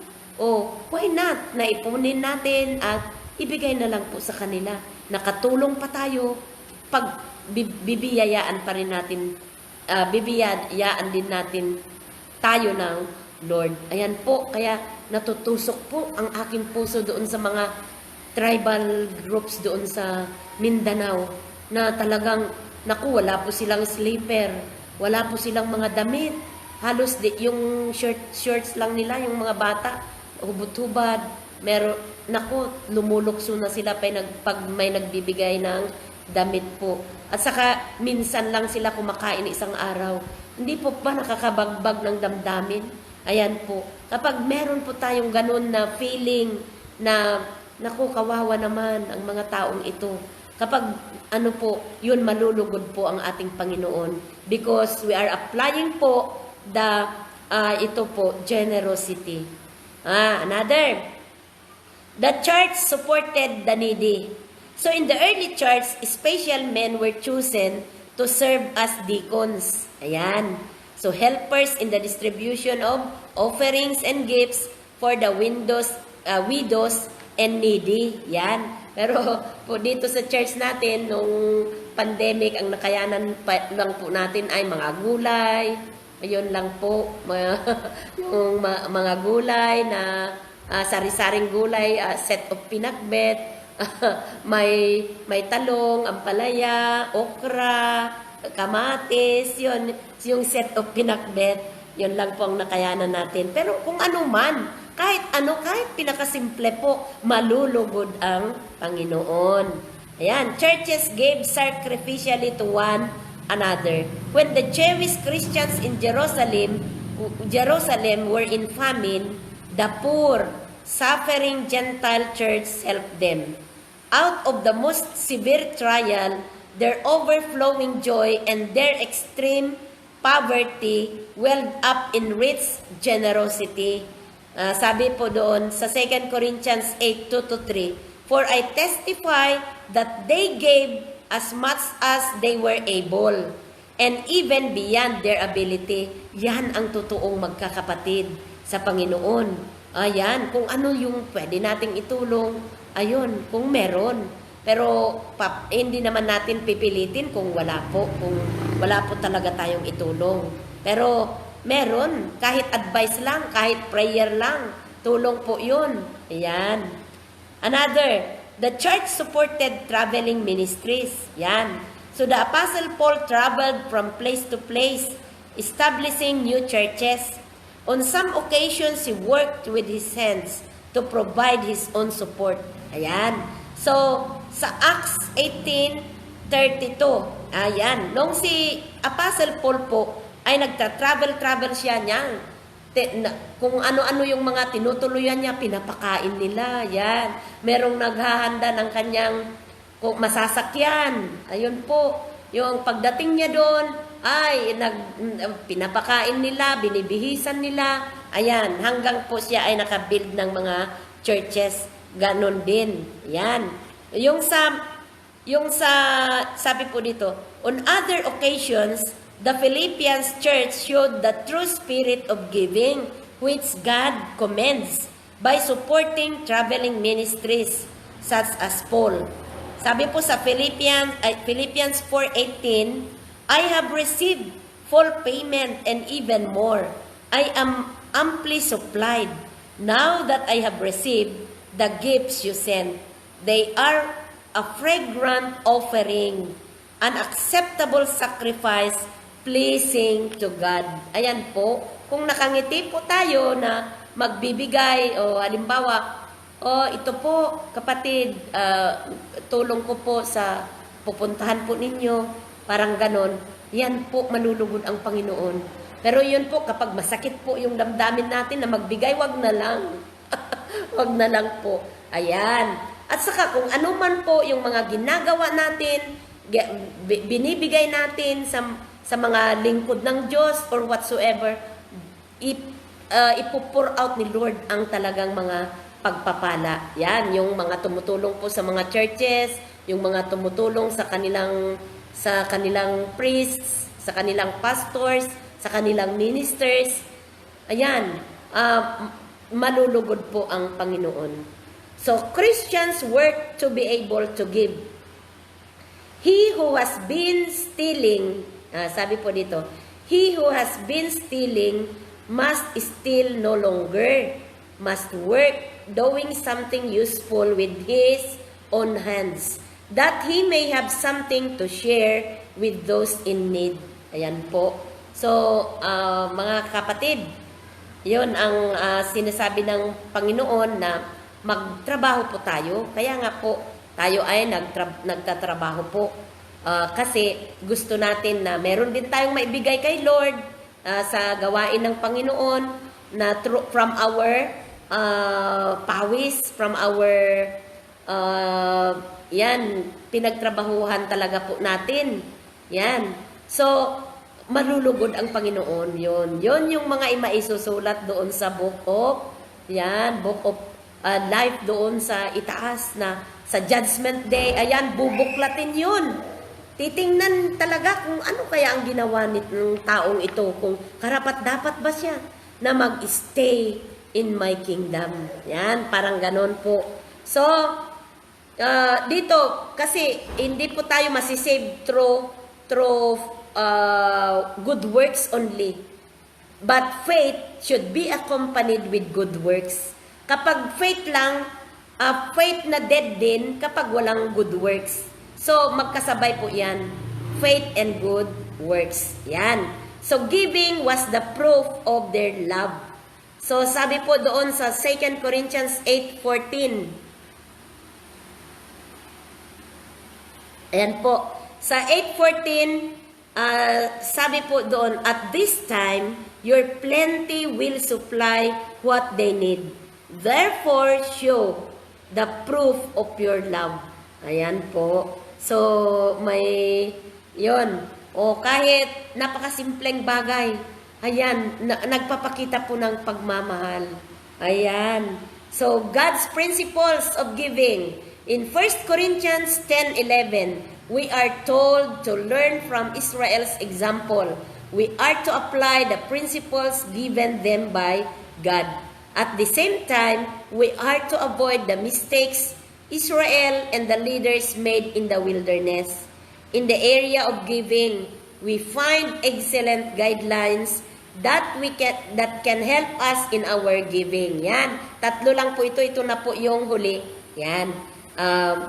[SPEAKER 1] Why not? Naipunin natin at ibigay na lang po sa kanila. Nakatulong pa tayo pag bibiyayaan pa rin natin, bibiyayaan din natin tayo ng Lord. Ayan po, kaya natutusok po ang aking puso doon sa mga tribal groups doon sa Mindanao na talagang, naku, wala po silang sleeper, wala po silang mga damit. Halos yung shirts lang nila, yung mga bata, hubad-hubad. Naku, lumulukso na sila pag may nagbibigay ng damit po. At saka, minsan lang sila kumakain isang araw. Hindi po ba nakakabagbag ng damdamin? Ayan po. Kapag meron po tayong ganun na feeling na, naku, kawawa naman ang mga taong ito. Kapag yun malulugod po ang ating Panginoon. Because we are applying po ito po, generosity. Another. The church supported the needy. So in the early church, special men were chosen to serve as deacons. Ayan. So helpers in the distribution of offerings and gifts for the widows and needy. Yan. Pero po dito sa church natin, nung pandemic, ang nakayanan lang po natin ay mga gulay. Ayun lang po, yung mga gulay na sari-saring gulay, set of pinakbet, may talong, ampalaya, okra, kamatis, yun, yung set of pinakbet, yun lang po ang nakayanan natin. Pero kung ano man, kahit pinakasimple po, malulugod ang Panginoon. Ayan, churches gave sacrificially to one another. When the Jewish Christians in Jerusalem were in famine, the poor, suffering Gentile church helped them. Out of the most severe trial, their overflowing joy and their extreme poverty welled up in rich generosity. Sabi po doon sa 2 Corinthians 8:2-3, "For I testify that they gave as much as they were able, and even beyond their ability." Yan ang totoong magkakapatid sa Panginoon. Ayan, kung ano yung pwede nating itulong, ayun, kung meron. Pero hindi naman natin pipilitin kung wala po talaga tayong itulong. Pero meron, kahit advice lang, kahit prayer lang, tulong po yun. Ayan. Another, the church supported traveling ministries. Yan. So the Apostle Paul traveled from place to place, establishing new churches. On some occasions, he worked with his hands to provide his own support. Ayan. So, sa Acts 18:32, ayan, nung si Apostle Paul po ay nagta-travel siya niyan. Kung ano-ano yung mga tinutuluyan niya, pinapakain nila. Yan. Merong naghahanda ng kanyang masasakyan. Ayun po. Yung pagdating niya doon, ay pinapakain nila, binibihisan nila. Ayan. Hanggang po siya ay nakabuild ng mga churches. Ganon din. Yan. Yung sa sabi po dito, on other occasions, the Philippians church showed the true spirit of giving, which God commends by supporting traveling ministries such as Paul. Sabi po sa Philippians 4:18, I have received full payment and even more. I am amply supplied. Now that I have received the gifts you sent, they are a fragrant offering, an acceptable sacrifice, pleasing to God. Ayan po, kung nakangiti po tayo na magbibigay o halimbawa, ito po kapatid, tulong ko po sa pupuntahan po ninyo, parang ganon, yan po malulugod ang Panginoon. Pero yun po, kapag masakit po yung damdamin natin na magbigay, wag na lang. Wag na lang po. Ayan. At saka kung ano man po yung mga ginagawa natin, binibigay natin sa mga lingkod ng Diyos or whatsoever, ipupur out ni Lord ang talagang mga pagpapala. Yan, yung mga tumutulong po sa mga churches, yung mga tumutulong sa kanilang priests, sa kanilang pastors, sa kanilang ministers. Ayan, malulugod po ang Panginoon. So, Christians work to be able to give. He who has been stealing, sabi po dito, he who has been stealing must steal no longer, must work doing something useful with his own hands, that he may have something to share with those in need. Ayan po. So, mga kapatid, yun ang sinasabi ng Panginoon na magtrabaho po tayo. Kaya nga po, tayo ay nagtatrabaho po. Kasi gusto natin na meron din tayong maibigay kay Lord sa gawain ng Panginoon na from our pawis, from our pinagtrabahuhan talaga po natin. Yan. So, malulugod ang Panginoon. Yun yung mga maisusulat doon sa book of life doon sa itaas na sa Judgment Day. Ayan, bubuklatin yun. Titingnan talaga kung ano kaya ang ginawa ng taong ito, kung karapat-dapat ba siya na mag-stay in my kingdom. Yan, parang ganon po. So, dito, kasi hindi po tayo masisave through good works only. But faith should be accompanied with good works. Kapag faith lang, faith na dead din kapag walang good works. So, magkasabay po yan. Faith and good works. Yan. So, giving was the proof of their love. So, sabi po doon sa 2 Corinthians 8:14. Ayan po. Sa 8:14, sabi po doon, at this time, your plenty will supply what they need. Therefore, show the proof of your love. Ayan po. So, may, yon. O kahit napakasimpleng bagay, ayan, nagpapakita po ng pagmamahal. Ayan. So, God's principles of giving. In 1 Corinthians 10:11, we are told to learn from Israel's example. We are to apply the principles given them by God. At the same time, we are to avoid the mistakes Israel and the leaders made in the wilderness. In the area of giving, we find excellent guidelines that can help us in our giving. Yan. Tatlo lang po ito. Ito na po yung huli. Yan.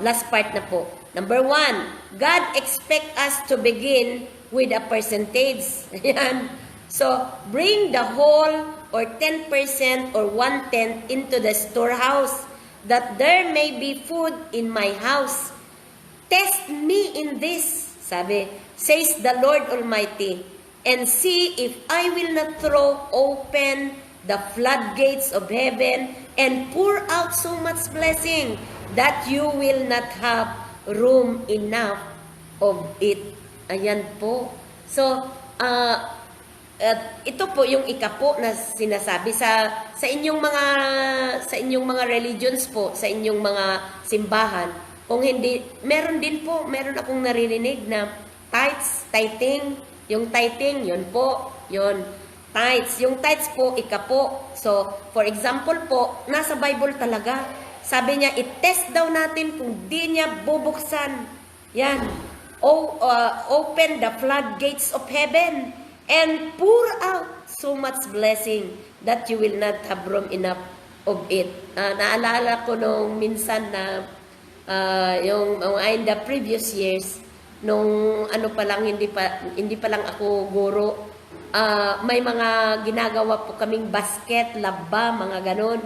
[SPEAKER 1] Last part na po. Number 1, God expect us to begin with a percentage. Yan. So, bring the whole or 10% or 1/10 into the storehouse, that there may be food in my house. Test me in this, sabi, says the Lord Almighty, and see if I will not throw open the floodgates of heaven and pour out so much blessing that you will not have room enough of it. Ayan po. So, ito po yung ikapo na sinasabi sa inyong mga religions po, sa inyong mga simbahan. Kung hindi, meron akong naririnig na tithing, yung tithing, yun po, yun. Tithes. Yung tithes po, ikapo. So, for example po, nasa Bible talaga. Sabi niya, i-test daw natin kung di niya bubuksan. Yan. Open the floodgates of heaven and pour out so much blessing that you will not have room enough of it. Naalala ko nung minsan na in the previous years, nung ano pa lang, hindi pa lang ako guro, may mga ginagawa po kaming basket, laba, mga ganon.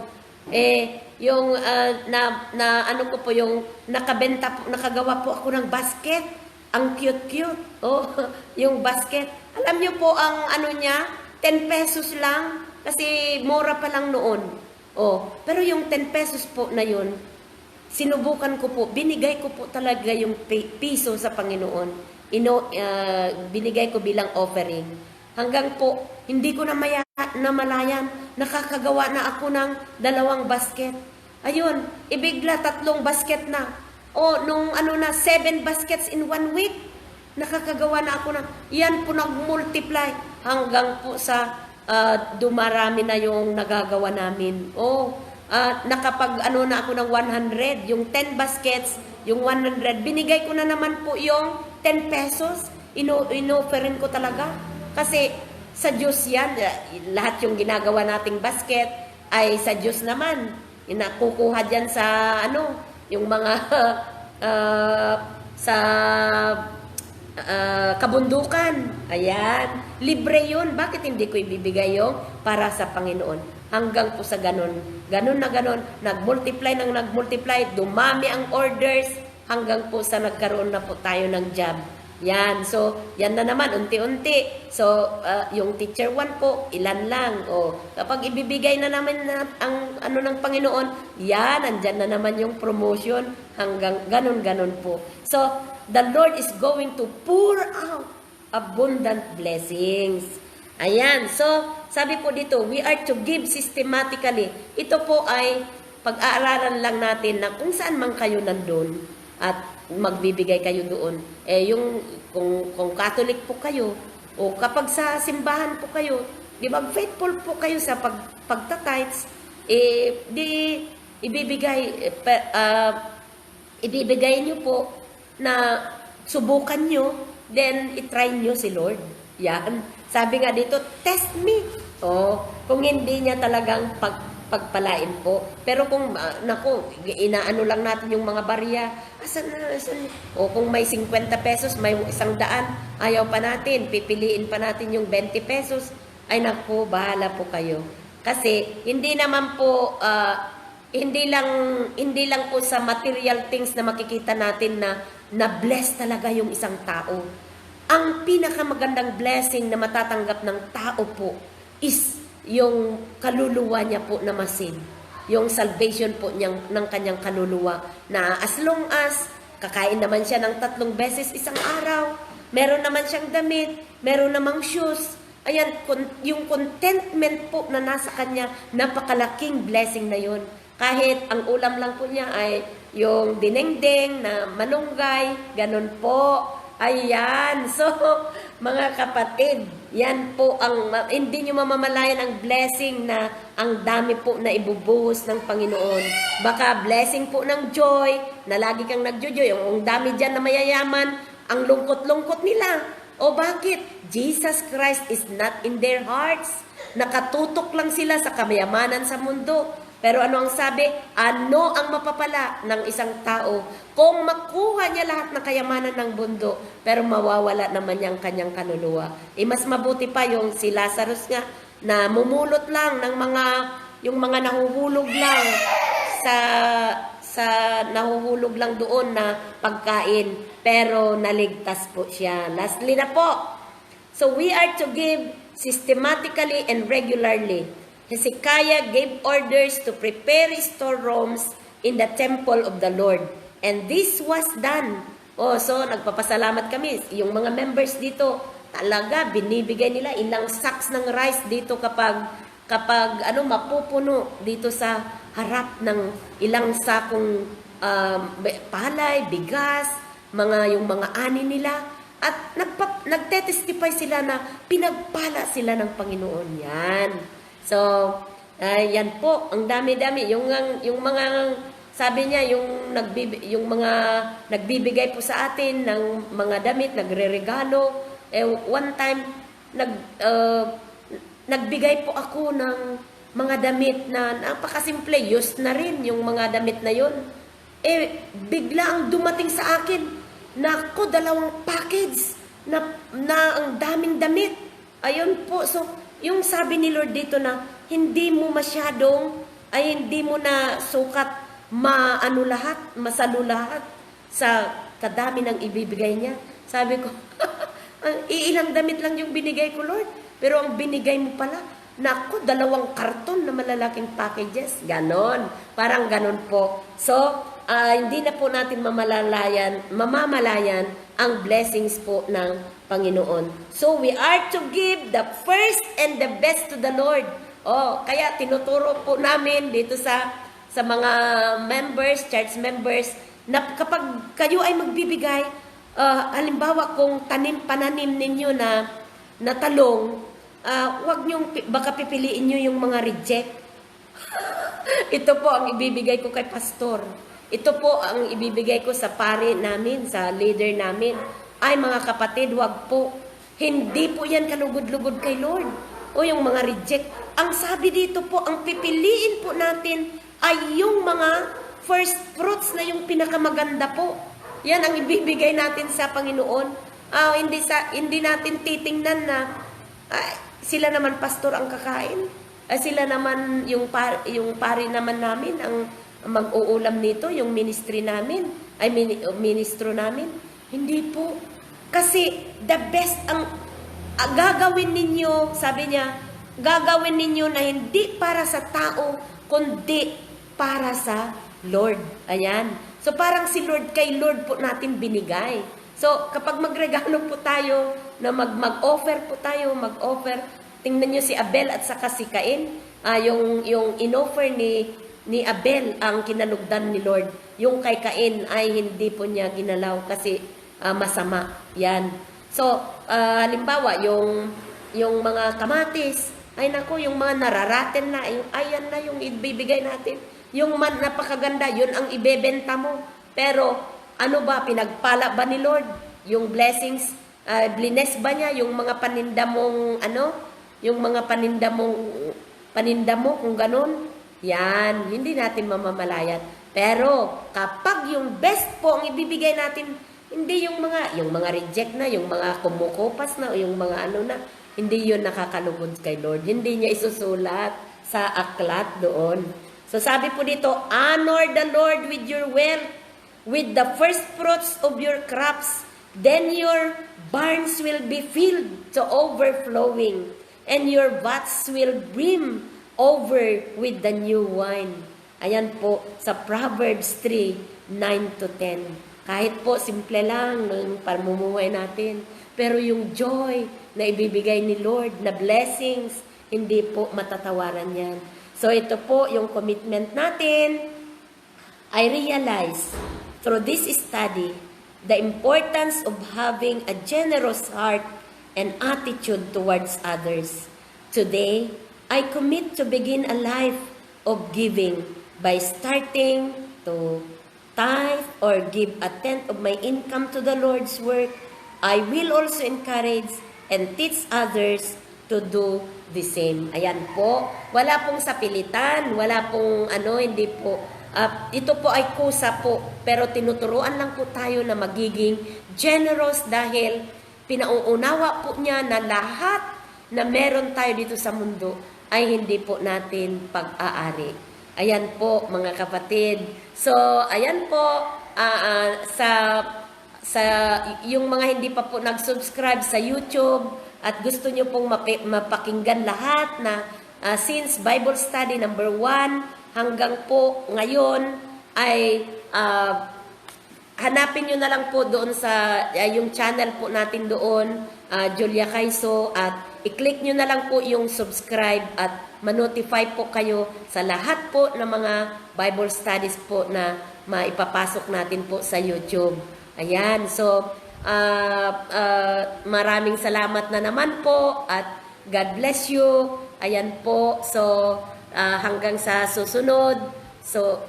[SPEAKER 1] Yung ano ko po yung nakagawa po ako ng basket. Ang cute-cute. Oh, yung basket. Alam niyo po ang ano niya, 10 pesos lang kasi mura pa lang noon. Oh, pero yung 10 pesos po na yun, sinubukan ko po, binigay ko po talaga yung piso sa Panginoon. Binigay ko bilang offering. Hanggang po, hindi ko namalayan, nakakagawa na ako ng 2 basket. Ayun, ibigla 3 basket na. Nung 7 baskets in 1 week, nakakagawa na ako ng, yan po nag-multiply. Hanggang po sa dumarami na yung nagagawa namin. Nakapag na ako ng 100, yung 10 baskets, yung 100, binigay ko na naman po yung 10 pesos. Inofferin ko talaga. Kasi sa Diyos yan, lahat yung ginagawa nating basket ay sa Diyos naman. Nakukuha dyan sa yung mga sa kabundukan. Ayan. Libre yun. Bakit hindi ko ibibigay yung para sa Panginoon? Hanggang po sa ganon. Ganon na ganon. Nag-multiply. Dumami ang orders. Hanggang po sa nagkaroon na po tayo ng job. Yan. So, yan na naman, unti-unti. So, yung teacher 1 po, ilan lang. Kapag ibibigay na naman ang ng Panginoon, yan, andyan na naman yung promotion. Hanggang ganon-ganon po. So, the Lord is going to pour out abundant blessings. Ayan. So, sabi po dito, we are to give systematically. Ito po ay pag-aaralan lang natin na kung saan man kayo nandun at magbibigay kayo doon. Kung Catholic po kayo, o kapag sa simbahan po kayo, di ba, faithful po kayo sa pagta-tithes, ibibigay nyo po na subukan nyo, then itry nyo si Lord. Yan. Sabi nga dito, test me. Kung hindi niya talagang pagpalain po. Pero kung, inaano lang natin yung mga barya, asan? Kung may 50 pesos, may 100, ayaw pa natin, pipiliin pa natin yung 20 pesos, ay naku, bahala po kayo. Kasi, hindi naman po, hindi lang po sa material things na makikita natin na bless talaga yung isang tao. Ang pinakamagandang blessing na matatanggap ng tao po is yung kaluluwa niya po na masin. Yung salvation po ng kanyang kaluluwa. Na as long as kakain naman siya ng 3 beses isang araw, meron naman siyang damit, meron namang shoes. Ayan, yung contentment po na nasa kanya, napakalaking blessing na yun. Kahit ang ulam lang po niya ay yung dinengdeng na malunggay, ganun po. Ayan. So, mga kapatid, yan po hindi nyo mamamalayan ang blessing na ang dami po na ibubuhos ng Panginoon. Baka blessing po ng joy, na lagi kang nagjojoy. Ang dami dyan na mayayaman, ang lungkot-lungkot nila. Bakit? Jesus Christ is not in their hearts. Nakatutok lang sila sa kamayamanan sa mundo. Pero ano ang sabi? Ano ang mapapala ng isang tao kung makuha niya lahat ng kayamanan ng mundo pero mawawala naman niyang kanyang kaluluwa? Mas mabuti pa yung si Lazarus nga na mumulot lang ng yung mga nahuhulog lang sa nahuhulog lang doon na pagkain pero naligtas po siya. Lastly na po. So we are to give systematically and regularly. Hezekiah gave orders to prepare storerooms in the temple of the Lord. And this was done. So nagpapasalamat kami. Yung mga members dito, talaga binibigay nila ilang sacks ng rice dito kapag mapupuno dito sa harap ng ilang sakong palay, bigas, yung mga ani nila. At nagtetestify sila na pinagpala sila ng Panginoon. Yan. So, yan po, ang dami-dami. Yung mga, sabi niya, yung mga nagbibigay po sa atin ng mga damit, nagre-regalo. One time, nagbigay po ako ng mga damit na napakasimple. Used na rin yung mga damit na yun. Bigla ang dumating sa akin. Nako, 2 package na ang daming damit. Ayun po, so, yung sabi ni Lord dito na hindi mo na sukat masalo lahat sa kadami ng ibibigay niya. Sabi ko, iilang damit lang yung binigay ko, Lord. Pero ang binigay mo pala, naku, 2 karton na malalaking packages. Ganon. Parang ganon po. So, hindi na po natin mamamalayan ang blessings po ng Panginoon. So, we are to give the first and the best to the Lord. Kaya tinuturo po namin dito sa mga members, church members, na kapag kayo ay magbibigay, halimbawa kung pananim ninyo na talong, wag nyo, baka pipiliin nyo yung mga reject. Ito po ang ibibigay ko kay pastor. Ito po ang ibibigay ko sa pari namin, sa leader namin. Ay mga kapatid, wag po. Hindi po yan kalugod-lugod kay Lord. Yung mga reject. Ang sabi dito po, ang pipiliin po natin ay yung mga first fruits na yung pinakamaganda po. Yan ang ibibigay natin sa Panginoon. Hindi natin titingnan na sila naman pastor ang kakain. Sila naman yung pari naman namin ang mag-uulam nito, yung ministry namin, ministro namin. Hindi po. Kasi the best ang gagawin ninyo, sabi niya, gagawin ninyo na hindi para sa tao, kundi para sa Lord. Ayan. So parang si Lord, kay Lord po natin binigay. So kapag magregalo po tayo, na mag-offer po tayo, tingnan nyo si Abel at saka si Cain, yung in-offer ni Abel ang kinalugdan ni Lord. Yung kay Cain ay hindi po niya ginalaw kasi masama. Yan. So, halimbawa, yung mga kamatis, ay naku, yung mga nararaten na, ayan na yung ibibigay natin. Yung napakaganda, yun ang ibebenta mo. Pero, ano ba, pinagpala ba ni Lord? Yung blessings, blines ba niya? Yung mga paninda mong, yung mga paninda mo, kung ganun, yan, hindi natin mamamalayan. Pero, kapag yung best po ang ibibigay natin, hindi yung mga reject na, yung mga kumukupas na, o yung mga hindi yun nakakalugod kay Lord. Hindi niya isusulat sa aklat doon. So sabi po dito, honor the Lord with your wealth, with the first fruits of your crops. Then your barns will be filled to overflowing, and your vats will brim over with the new wine. Ayan po sa Proverbs 3:9-10. Kahit po simple lang ng pamumuhay natin, pero yung joy na ibibigay ni Lord, na blessings, hindi po matatawaran yan. So ito po yung commitment natin. I realize through this study the importance of having a generous heart and attitude towards others. Today, I commit to begin a life of giving by starting to tithe or give a tenth of my income to the Lord's work. I will also encourage and teach others to do the same. Ayan po. Wala pong sapilitan, wala pong hindi po. Ito po ay kusa po, pero tinuturuan lang po tayo na magiging generous dahil pinauunawa po niya na lahat na meron tayo dito sa mundo ay hindi po natin pag-aari. Ayan po mga kapatid. So, ayan po sa yung mga hindi pa po nag-subscribe sa YouTube at gusto nyo pong mapakinggan lahat na since Bible Study number 1 hanggang po ngayon ay hanapin nyo na lang po doon sa yung channel po natin doon, Julia Kaiso, at i-click nyo na lang po yung subscribe at ma-notify po kayo sa lahat po ng mga Bible studies po na maipapasok natin po sa YouTube. Ayan, so maraming salamat na naman po at God bless you. Ayan po, so hanggang sa susunod. So,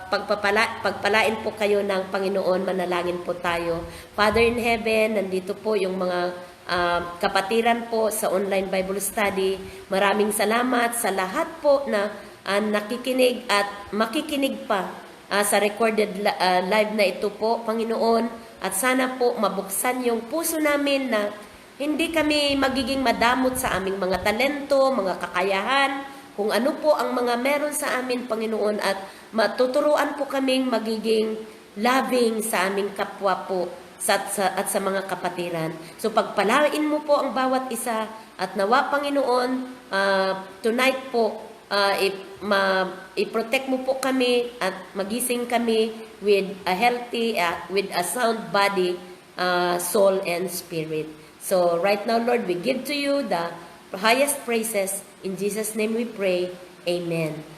[SPEAKER 1] pagpalain po kayo ng Panginoon, manalangin po tayo. Father in heaven, nandito po yung mga kapatiran po sa online Bible study. Maraming salamat sa lahat po na nakikinig at makikinig pa sa recorded live na ito po, Panginoon. At sana po mabuksan yung puso namin na hindi kami magiging madamot sa aming mga talento, mga kakayahan, kung ano po ang mga meron sa amin, Panginoon, at matuturuan po kaming magiging loving sa aming kapwa po at sa mga kapatiran. So pagpalain mo po ang bawat isa at nawa, Panginoon, tonight po, i-protect mo po kami at magising kami with a healthy, with a sound body, soul, and spirit. So right now, Lord, we give to you the highest praises. In Jesus' name we pray. Amen.